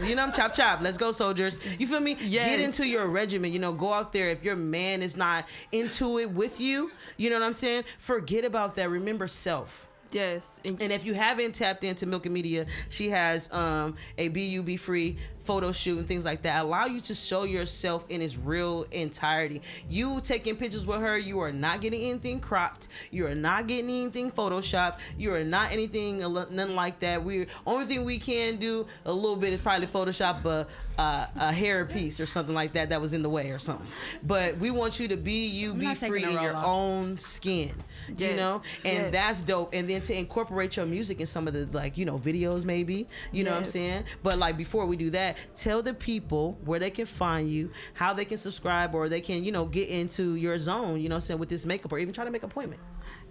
You know, chop chop. Let's go, soldiers. You feel me? Yes. Get into your regimen. You know, go out there. If your man is not into it with you, you know what I'm saying? Forget about that. Remember self. Yes. And if you haven't tapped into Milk and Media, she has a Be Free photo shoot and things like that. Allow you to show yourself in its real entirety. You taking pictures with her, you are not getting anything cropped. You are not getting anything photoshopped. You are not anything, nothing like that. Only thing we can do a little bit is probably Photoshop a hair piece or something like that was in the way or something. But we want you to be you, be free in your own skin. Yes. You know? And Yes. that's dope. And then to incorporate your music in some of the, like, you know, videos maybe. You know what I'm Yes. saying? But like before we do that, tell the people where they can find you, how they can subscribe, or they can, you know, get into your zone, you know what I'm saying, with this makeup, or even try to make an appointment.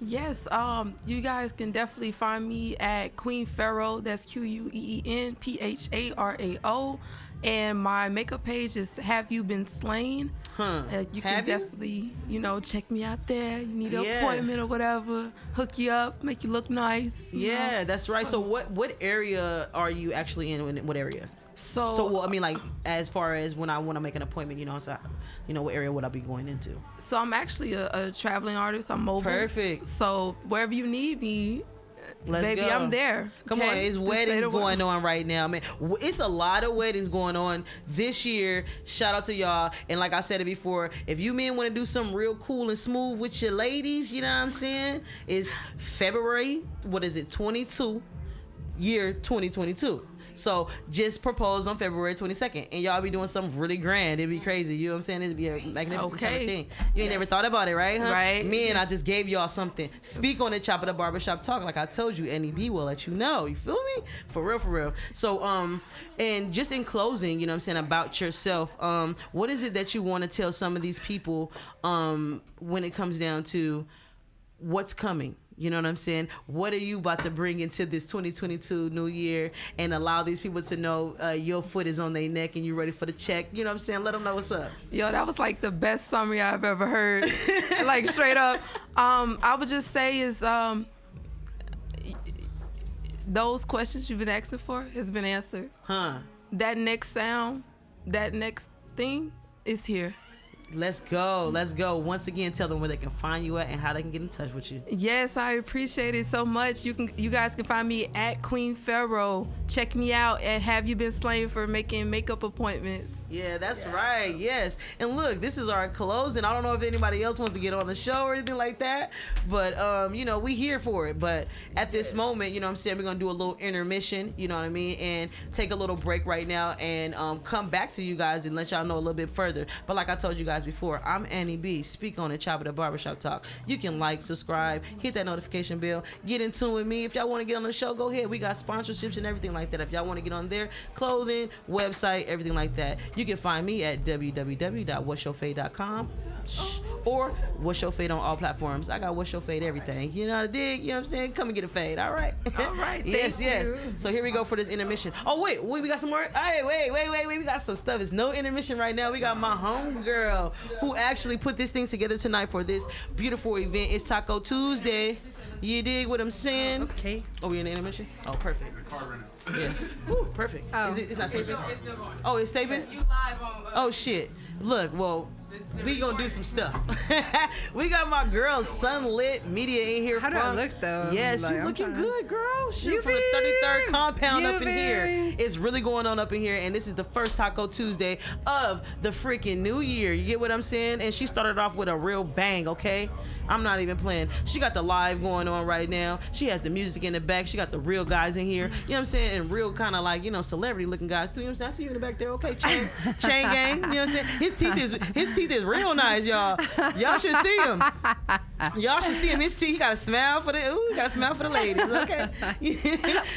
Yes, you guys can definitely find me at Queen Farrell. That's QueenPharao. And my makeup page is Have You Been Slain? You can definitely, you know, check me out there. You need an appointment or whatever, hook you up, make you look nice. Yeah, know? that's right. So what area are you actually in? What area? So well, I mean, like, as far as when I want to make an appointment, you know, so, you know, what area would I be going into? So I'm actually a traveling artist. I'm mobile. Perfect. So wherever you need me, baby, go. I'm there. Come on, it's Just say weddings the word. going on right now, man. It's a lot of weddings going on this year. Shout out to y'all. And like I said it before, if you men want to do something real cool and smooth with your ladies, you know what I'm saying? It's February, 22, year 2022. So just propose on February 22nd, and y'all be doing something really grand. It'd be crazy. You know what I'm saying? It'd be a magnificent kind of thing. You ain't never thought about it, right? Huh? Right. Man, I just gave y'all something. Speak on it, Chop It Up Barbershop Talk. Like I told you, NEB will let you know. You feel me? For real, for real. So, and just in closing, you know what I'm saying, about yourself, what is it that you want to tell some of these people when it comes down to what's coming? You know what I'm saying? What are you about to bring into this 2022 new year and allow these people to know your foot is on their neck and you're ready for the check? You know what I'm saying? Let them know what's up. Yo, that was like the best summary I've ever heard. Like straight up. I would just say is those questions you've been asking for has been answered. That next sound, that next thing is here. Let's go. Let's go. Once again, tell them where they can find you at and how they can get in touch with you. Yes, I appreciate it so much. You guys can find me at Queen Farrell. Check me out at Have You Been Slain for making makeup appointments. Yeah, that's right. Yes. And look, this is our closing. I don't know if anybody else wants to get on the show or anything like that, but you know, we here for it. But at this moment, you know what I'm saying, we're going to do a little intermission, you know what I mean, and take a little break right now and come back to you guys and let y'all know a little bit further. But like I told you guys before, I'm Annie B. Speak on it, Chop It Up Barbershop Talk. You can like, subscribe, hit that notification bell, get in tune with me. If y'all want to get on the show, go ahead. We got sponsorships and everything like that. If y'all want to get on there, clothing, website, everything like that. You can find me at www.what'syourfade.com or What's Your Fade on all platforms. I got What's Your Fade everything. You know how to dig? You know what I'm saying? Come and get a fade. All right. All right. Yes, thank yes. you. So here we go for this intermission. Oh, wait. We got some more. Hey, wait. We got some stuff. It's no intermission right now. We got my homegirl who actually put this thing together tonight for this beautiful event. It's Taco Tuesday. You dig what I'm saying? Okay. Oh, we in the intermission? Oh, perfect. Yes. Woo, perfect. Oh. It's not taping? It's still going. Oh, it's taping? You live on. Oh, shit. Look, well, we gonna do some stuff. We got my girl Sunlit Media in here. How do I look, though? Yes, Like, you I'm looking trying to- good, girl. She You from the 33rd compound You up in here. been- It's really going on up in here, and this is the first Taco Tuesday of the freaking new year. You get what I'm saying? And she started off with a real bang, okay? I'm not even playing. She got the live going on right now. She has the music in the back. She got the real guys in here. You know what I'm saying? and real kind of like, you know, celebrity looking guys too. You know what I'm saying? I see you in the back there. Okay, chain gang. You know what I'm saying? His teeth is real nice, y'all. Y'all should see him. Y'all should see him. His teeth, he got a smile for the ladies. Okay.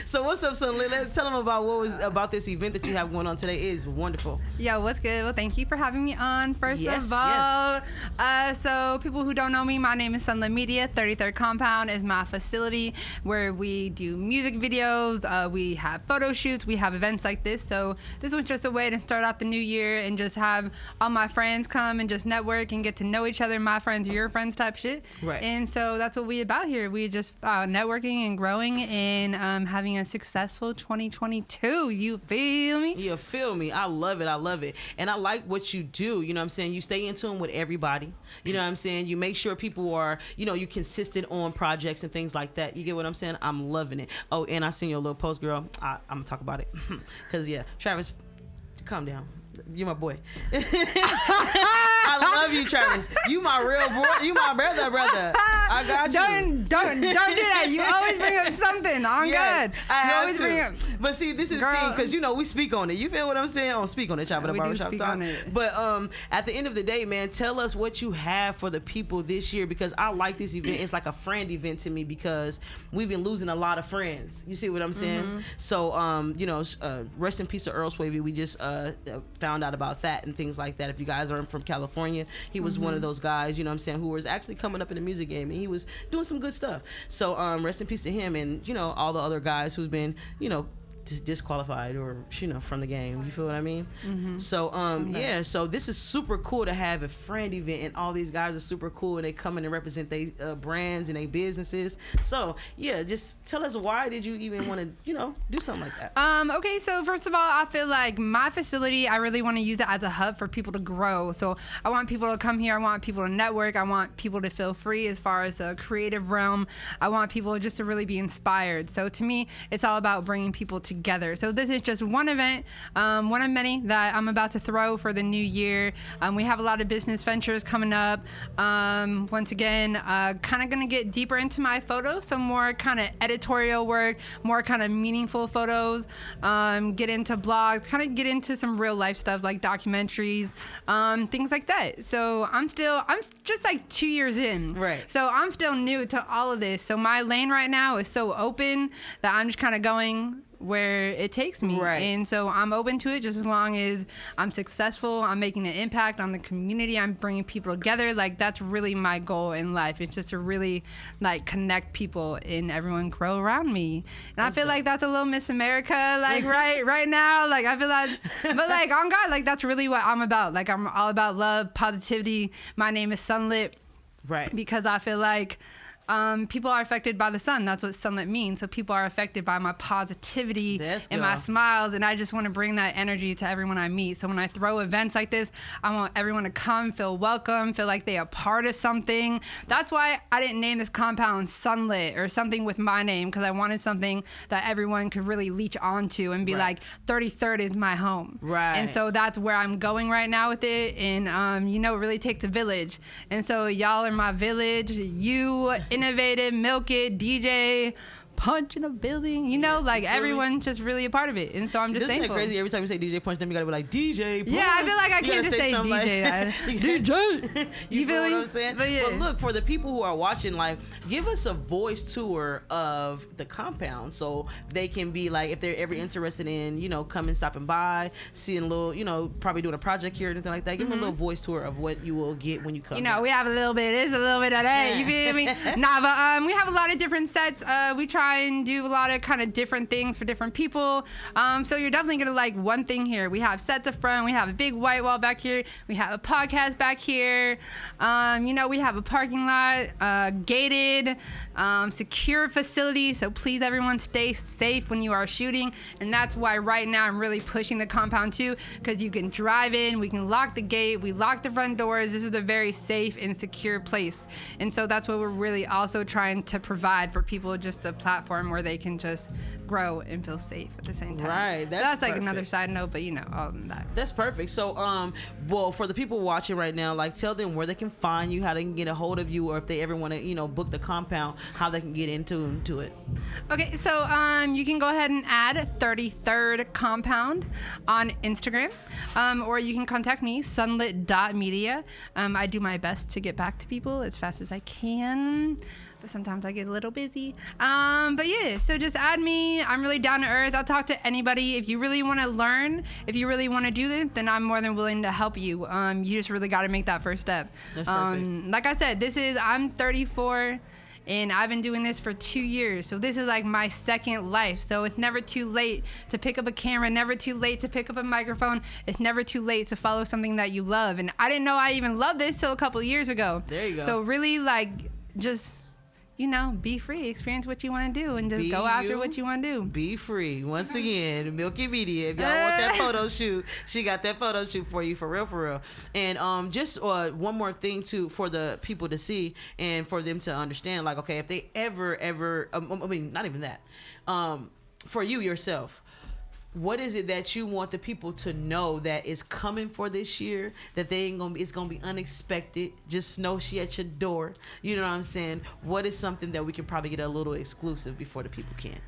So what's up, son? Let's tell them about this event that you have going on today. It is wonderful. Yo, what's good? Well, thank you for having me on. First of all, so people who don't know me, my name is Sunlit Media. 33rd Compound is my facility where we do music videos. We have photo shoots. We have events like this. So this was just a way to start out the new year and just have all my friends come and just network and get to know each other. My friends, your friends type shit. Right. And so that's what we about here. We just networking and growing and having a successful 2022. You feel me? You feel me? I love it. And I like what you do. You know what I'm saying? You stay in tune with everybody. You know what I'm saying? You make sure people are, you know, you consistent on projects and things like that. You get what I'm saying? I'm loving it. Oh, and I seen your little post, girl. I'm going to talk about it. Because, yeah, Travis, calm down. You're my boy. I love you, Travis. You my real boy. You my brother. I got you. Don't do that. You always bring up something. On God. I you always to. Bring up. But see, this is the thing, because you know we speak on it. You feel what I'm saying? On speak on it, Chop at the Barbershop Talk. But at the end of the day, man, tell us what you have for the people this year, because I like this event. It's like a friend event to me because we've been losing a lot of friends. You see what I'm saying? Mm-hmm. So you know, rest in peace to Earl Swavey. We just found out about that and things like that. If you guys are from California, he was one of those guys, you know what I'm saying, who was actually coming up in the music game, and he was doing some good stuff. So rest in peace to him, and you know, all the other guys who's been, you know, disqualified or, you know, from the game. You feel what I mean? Mm-hmm. So yeah, so this is super cool to have a friend event, and all these guys are super cool, and they come in and represent their brands and their businesses. So yeah, just tell us, why did you even want to, you know, do something like that? Okay, so first of all, I feel like my facility, I really want to use it as a hub for people to grow. So I want people to come here, I want people to network, I want people to feel free as far as the creative realm. I want people just to really be inspired. So to me, it's all about bringing people together. So this is just one event, one of many that I'm about to throw for the new year. We have a lot of business ventures coming up. Once again, kind of gonna get deeper into my photos, so more kind of editorial work, more kind of meaningful photos, get into blogs, kind of get into some real life stuff like documentaries, things like that. So I'm just like 2 years in. Right. So I'm still new to all of this. So my lane right now is so open that I'm just kind of going where it takes me. Right. And so I'm open to it just as long as I'm successful, I'm making an impact on the community, I'm bringing people together. Like, that's really my goal in life. It's just to really like connect people and everyone grow around me. And I feel like that's a little Miss America, like right now. Like, I feel like, but like, on God, like, that's really what I'm about. Like, I'm all about love, positivity. My name is Sunlit. Right. Because I feel like people are affected by the sun. That's what sunlit means. So people are affected by my positivity and my smiles, and I just want to bring that energy to everyone I meet. So when I throw events like this, I want everyone to come, feel welcome, feel like they are part of something. That's why I didn't name this compound Sunlit or something with my name, because I wanted something that everyone could really leech onto and be like, 33rd is my home. Right. And so that's where I'm going right now with it. And, you know, it really takes a village. And so y'all are my village. You, Innovative, Milk It, DJ, Punch in a building, you know, like everyone just really a part of it. And so I'm just thankful. Isn't that crazy? Every time you say DJ Punch, then you gotta be like, DJ Punch. Yeah, I feel like I can't just say DJ. DJ. You feel me? what I'm saying? But, yeah. But look, for the people who are watching, like, give us a voice tour of the compound so they can be like, if they're ever interested in, you know, coming, stopping by, seeing a little, you know, probably doing a project here or anything like that. Give them a little voice tour of what you will get when you come. You know, we have a little bit. It's a little bit of that. You feel me? Nah, but we have a lot of different sets. We try and do a lot of kind of different things for different people. So you're definitely gonna like one thing here. We have sets up front. We have a big white wall back here. We have a podcast back here. You know, we have a parking lot, gated, secure facility. So please, everyone, stay safe when you are shooting. And that's why right now I'm really pushing the compound too, because you can drive in. We can lock the gate. We lock the front doors. This is a very safe and secure place. And so that's what we're really also trying to provide for people, just a platform platform where they can just grow and feel safe at the same time. Right. That's like perfect. another side note, but all of that. That's perfect. So, well, for the people watching right now, like, tell them where they can find you, how they can get a hold of you, or if they ever want to, book the compound, how they can get into it. Okay, so you can go ahead and add 33rd Compound on Instagram, or you can contact me, sunlit.media. I do my best to get back to people as fast as I can, but sometimes I get a little busy. But yeah, so just add me. I'm really down to earth. I'll talk to anybody. If you really want to learn, if you really want to do this, then I'm more than willing to help you. You just really got to make that first step. That's perfect. Like I said, I'm 34. And I've been doing this for 2 years. So this is like my second life. So it's never too late to pick up a camera, never too late to pick up a microphone. It's never too late to follow something that you love. And I didn't know I even loved this till a couple of years ago. There you go. So really just, be free, experience what you want to do and just go after what you want to do. Be free. Once again, Milky Media. If y'all want that photo shoot, she got that photo shoot for you, for real. And just one more thing for the people to see and for them to understand, like, okay, if they ever, not even that, for you yourself, what is it that you want the people to know that is coming for this year, that it's gonna be unexpected? Just know she at your door. You know what I'm saying? What is something that we can probably get a little exclusive before the people can?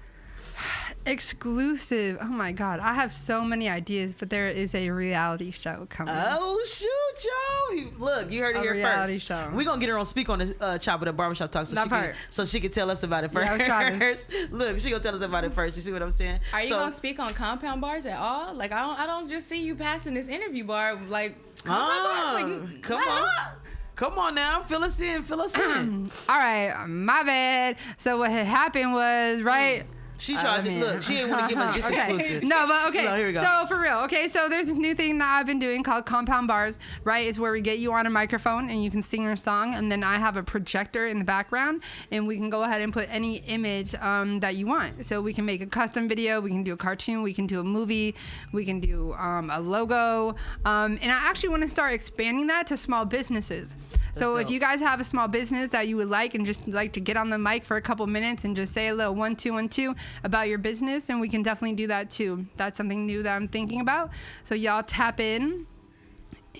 Exclusive. Oh my God. I have so many ideas, but there is a reality show coming. Oh, shoot, Joe. Look, you heard it here reality first. Show. We're going to get her on speak on the Chop With Up Barbershop Talk so she can tell us about it first. Yeah, Look, she going to tell us about it first. You see what I'm saying? Are you going to speak on compound bars at all? Like, I don't just see you passing this interview bar. Like, compound bars. Come on now. Fill us in. All right. My bad. So what had happened was, right? She tried to look. She didn't want to give us this exclusive. No, but okay. No, here we go. So for real, okay. So there's this new thing that I've been doing called Compound Bars. Right, it's where we get you on a microphone and you can sing your song, and then I have a projector in the background, and we can go ahead and put any image that you want. So we can make a custom video, we can do a cartoon, we can do a movie, we can do a logo, and I actually want to start expanding that to small businesses. So if you guys have a small business that you would like and just like to get on the mic for a couple minutes and just say a little 1 2 1 2 about your business, and we can definitely do that too. That's something new that I'm thinking about. So y'all tap in.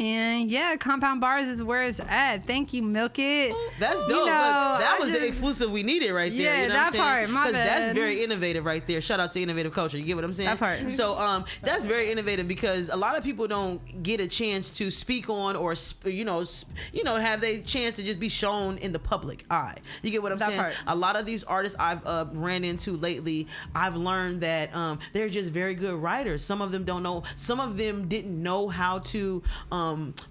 And yeah, Compound Bars is where it's at. Thank you, Milk It. That's dope. Look, that was the exclusive we needed right there. Yeah, you know that what I'm saying? part, my bad. That's very innovative right there. Shout out to Innovative Culture. You get what I'm saying? That part. So that's very innovative because a lot of people don't get a chance to speak on or have they chance to just be shown in the public eye. You get what I'm saying? Part. A lot of these artists I've ran into lately, I've learned that they're just very good writers. Some of them don't know. Some of them didn't know how to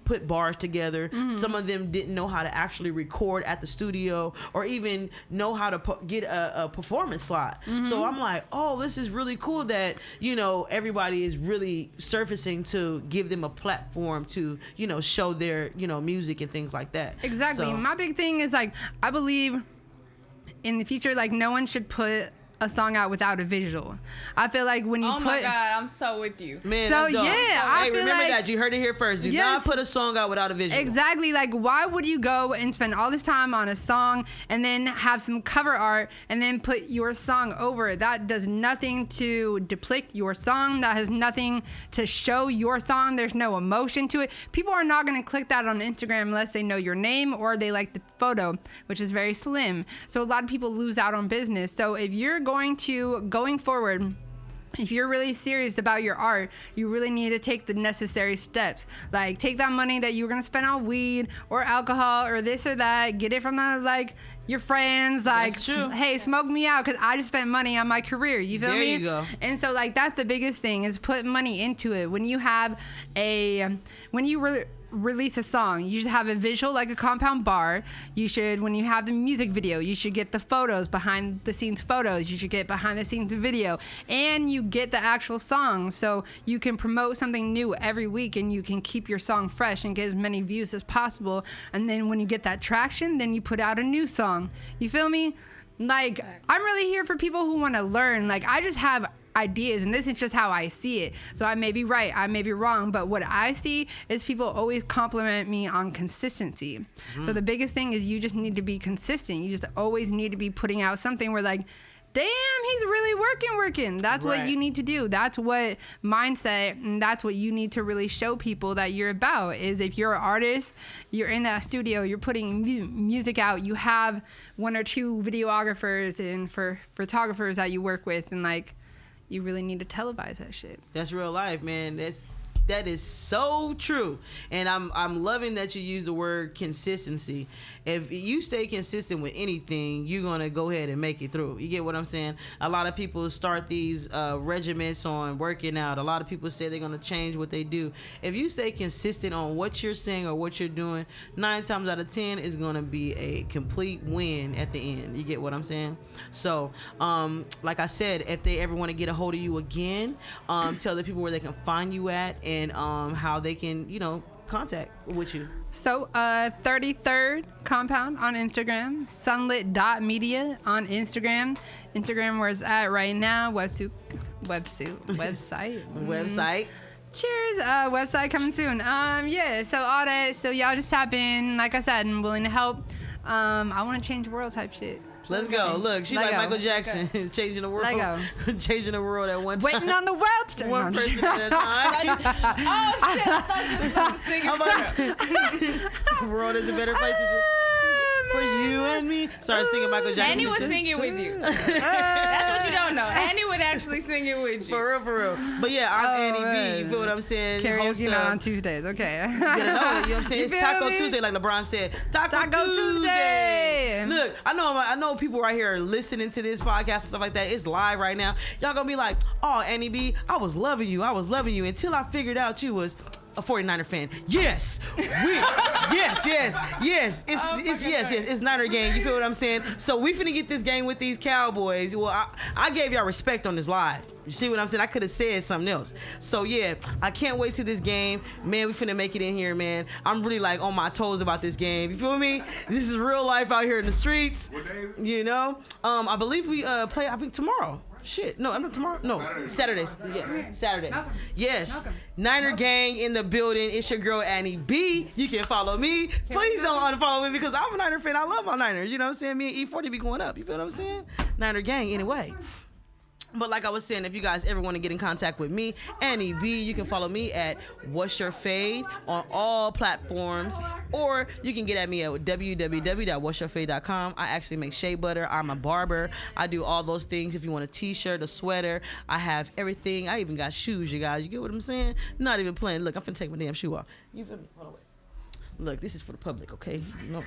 put bars together. Mm-hmm. Some of them didn't know how to actually record at the studio or even know how to get a performance slot. Mm-hmm. So I'm like, oh, this is really cool that, everybody is really surfacing to give them a platform to, show their, music and things like that. Exactly. So, my big thing is I believe in the future, no one should put a song out without a visual. I feel like when you oh my God, I'm so with you. Man, so that's dope. yeah, I feel remember like, that. You heard it here first. Do not put a song out without a visual. Exactly. Why would you go and spend all this time on a song and then have some cover art and then put your song over it? That does nothing to depict your song. That has nothing to show your song. There's no emotion to it. People are not going to click that on Instagram unless they know your name or they like the photo, which is very slim. So a lot of people lose out on business. So if you're going forward, if you're really serious about your art, you really need to take the necessary steps. Take that money that you were gonna spend on weed or alcohol or this or that, get it from your friends. That's true. Hey, smoke me out because I just spent money on my career. You feel me? There you go. And so that's the biggest thing is put money into it. When you have release a song, you should have a visual like a compound bar. When you have the music video, you should get the photos, behind the scenes photos. You should get behind the scenes video, and you get the actual song, so you can promote something new every week, and you can keep your song fresh and get as many views as possible. And then when you get that traction, then you put out a new song. You feel me? I'm really here for people who want to learn. I just have ideas, and this is just how I see it. So I may be right, I may be wrong, but what I see is people always compliment me on consistency. Mm-hmm. So the biggest thing is you just need to be consistent. You just always need to be putting out something where damn, he's really working. That's Right. what you need to do. That's what mindset, and that's what you need to really show people that you're about. Is if you're an artist, you're in that studio, you're putting music out, you have 1 or 2 videographers and for photographers that you work with, and like, you really need to televise that shit. That's real life, man. That is so true, and I'm loving that you use the word consistency. If you stay consistent with anything, you're gonna go ahead and make it through. You get what I'm saying? A lot of people start these regiments on working out. A lot of people say they're gonna change what they do. If you stay consistent on what you're saying or what you're doing, 9 times out of 10 is gonna be a complete win at the end. You get what I'm saying? So, like I said, if they ever want to get a hold of you again, tell the people where they can find you at and how they can, contact with you. So 33rd Compound on Instagram, sunlit.media on Instagram where it's at right now, website. Website. Cheers. Website coming soon. Yeah, so all that, so y'all just tap in. Like I said, I'm willing to help. I want to change the world type shit. Let's go. Look, she's like Michael Jackson, changing the world. Changing the world at one time. Waiting on the world to one person at a time. Oh shit! I thought you were supposed to sing it. The world is a better place for you and me. Sorry, singing Michael Jackson. Annie would sing it with you. That's what you don't know. Annie would actually sing it with you. For real. But yeah, I'm Annie B. You feel what I'm saying? Karaoke night on Tuesdays. Okay. You know what I'm saying? It's Taco Tuesday, like LeBron said. Taco Tuesday. Look, I know people right here are listening to this podcast and stuff like that. It's live right now. Y'all gonna be like, oh, Annie B, I was loving you until I figured out you was a 49er fan. Yes. Yes. It's Niner gang. You feel what I'm saying? So we finna get this game with these Cowboys. Well, I gave y'all respect on this live. You see what I'm saying? I could have said something else. So yeah, I can't wait to this game. Man, we finna make it in here, man. I'm really like on my toes about this game. You feel me? This is real life out here in the streets. What day is it? You know? I believe we play, I think tomorrow. Shit. No, I'm not tomorrow. No, Saturdays. Yeah, Saturday. Yes. Niner gang in the building. It's your girl Annie B. You can follow me. Please don't unfollow me because I'm a Niner fan. I love my Niners. You know what I'm saying? Me and E40 be going up. You feel what I'm saying? Niner gang anyway. But like I was saying, if you guys ever want to get in contact with me, Annie B, you can follow me at What's Your Fade on all platforms, or you can get at me at www.whatsyourfade.com. I actually make shea butter. I'm a barber. I do all those things. If you want a t-shirt, a sweater, I have everything. I even got shoes, you guys. You get what I'm saying? Not even playing. Look, I'm finna take my damn shoe off. You feel me? Hold on, wait. Look, this is for the public, okay? You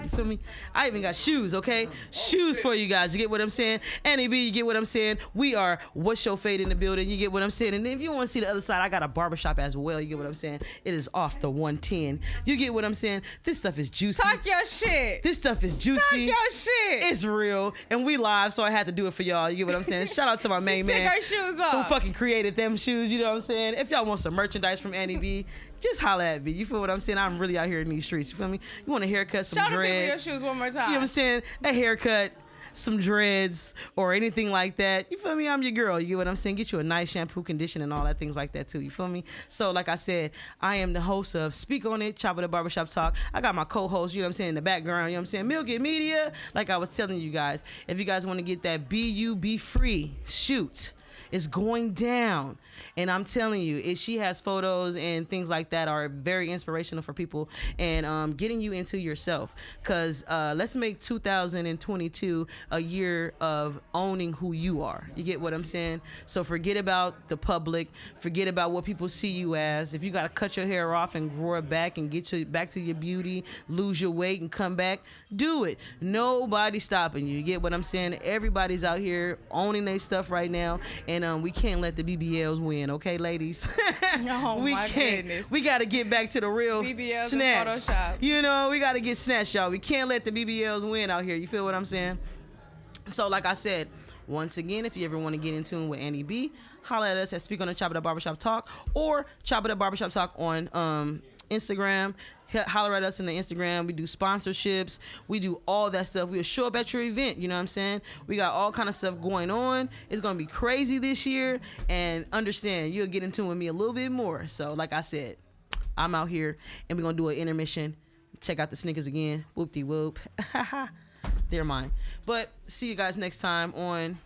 feel me? I even got shoes, okay? Shoes for you guys. You get what I'm saying? Annie B, you get what I'm saying? We are What's Your Fade in the building. You get what I'm saying? And then if you want to see the other side, I got a barbershop as well. You get what I'm saying? It is off the 110. You get what I'm saying? This stuff is juicy. Talk your shit. This stuff is juicy. Talk your shit. It's real. And we live, so I had to do it for y'all. You get what I'm saying? Shout out to my main man. Take our shoes off. Who fucking created them shoes. You know what I'm saying? If y'all want some merchandise from Annie B, just holla at me. You feel what I'm saying? I'm really out here in these streets. You feel me? You want a haircut, some dreads. Show the people your shoes one more time. You know what I'm saying? A haircut, some dreads, or anything like that. You feel me? I'm your girl. You get what I'm saying? Get you a nice shampoo, condition, and all that things like that too. You feel me? So like I said, I am the host of Speak On It, Chop It Up Barbershop Talk. I got my co-host, you know what I'm saying, in the background. You know what I'm saying? Milk It Media. Like I was telling you guys, if you guys want to get that Be Free shoot, it's going down. And I'm telling you, she has photos and things like that are very inspirational for people and getting you into yourself. Because let's make 2022 a year of owning who you are. You get what I'm saying? So forget about the public. Forget about what people see you as. If you got to cut your hair off and grow it back and get you back to your beauty, lose your weight and come back, do it. Nobody's stopping you. You get what I'm saying? Everybody's out here owning their stuff right now. And we can't let the BBLs win, okay, ladies? Oh, we my can't. goodness. We got to get back to the real BBLs snatch. and Photoshop. You know, we got to get snatched, y'all. We can't let the BBLs win out here. You feel what I'm saying? So, like I said, once again, if you ever want to get in tune with Annie B, holla at us at Speak On the Chop It Up Barbershop Talk or Chop It Up Barbershop Talk on Instagram. Holler at us in the Instagram. We do sponsorships. We do all that stuff. We'll show up at your event. You know what I'm saying? We got all kind of stuff going on. It's going to be crazy this year. And understand, you'll get in tune with me a little bit more. So, like I said, I'm out here, and we're going to do an intermission. Check out the sneakers again. Whoop-de-whoop. They're mine. But see you guys next time on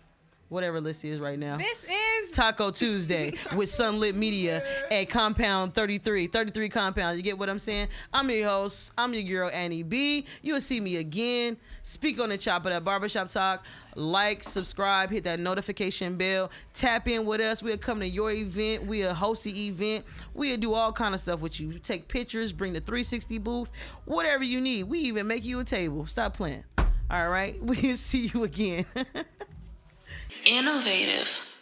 whatever list is right now. This is Taco Tuesday with Sunlit Media at Compound 33 Compound. You get what I'm saying? I'm your host. I'm your girl, Annie B. You'll see me again. Speak on the Chopper, that barbershop talk. Like, subscribe, hit that notification bell. Tap in with us. We'll come to your event. We'll host the event. We'll do all kind of stuff with you. Take pictures, bring the 360 booth, whatever you need. We even make you a table. Stop playing. All right? We'll see you again. Innovative.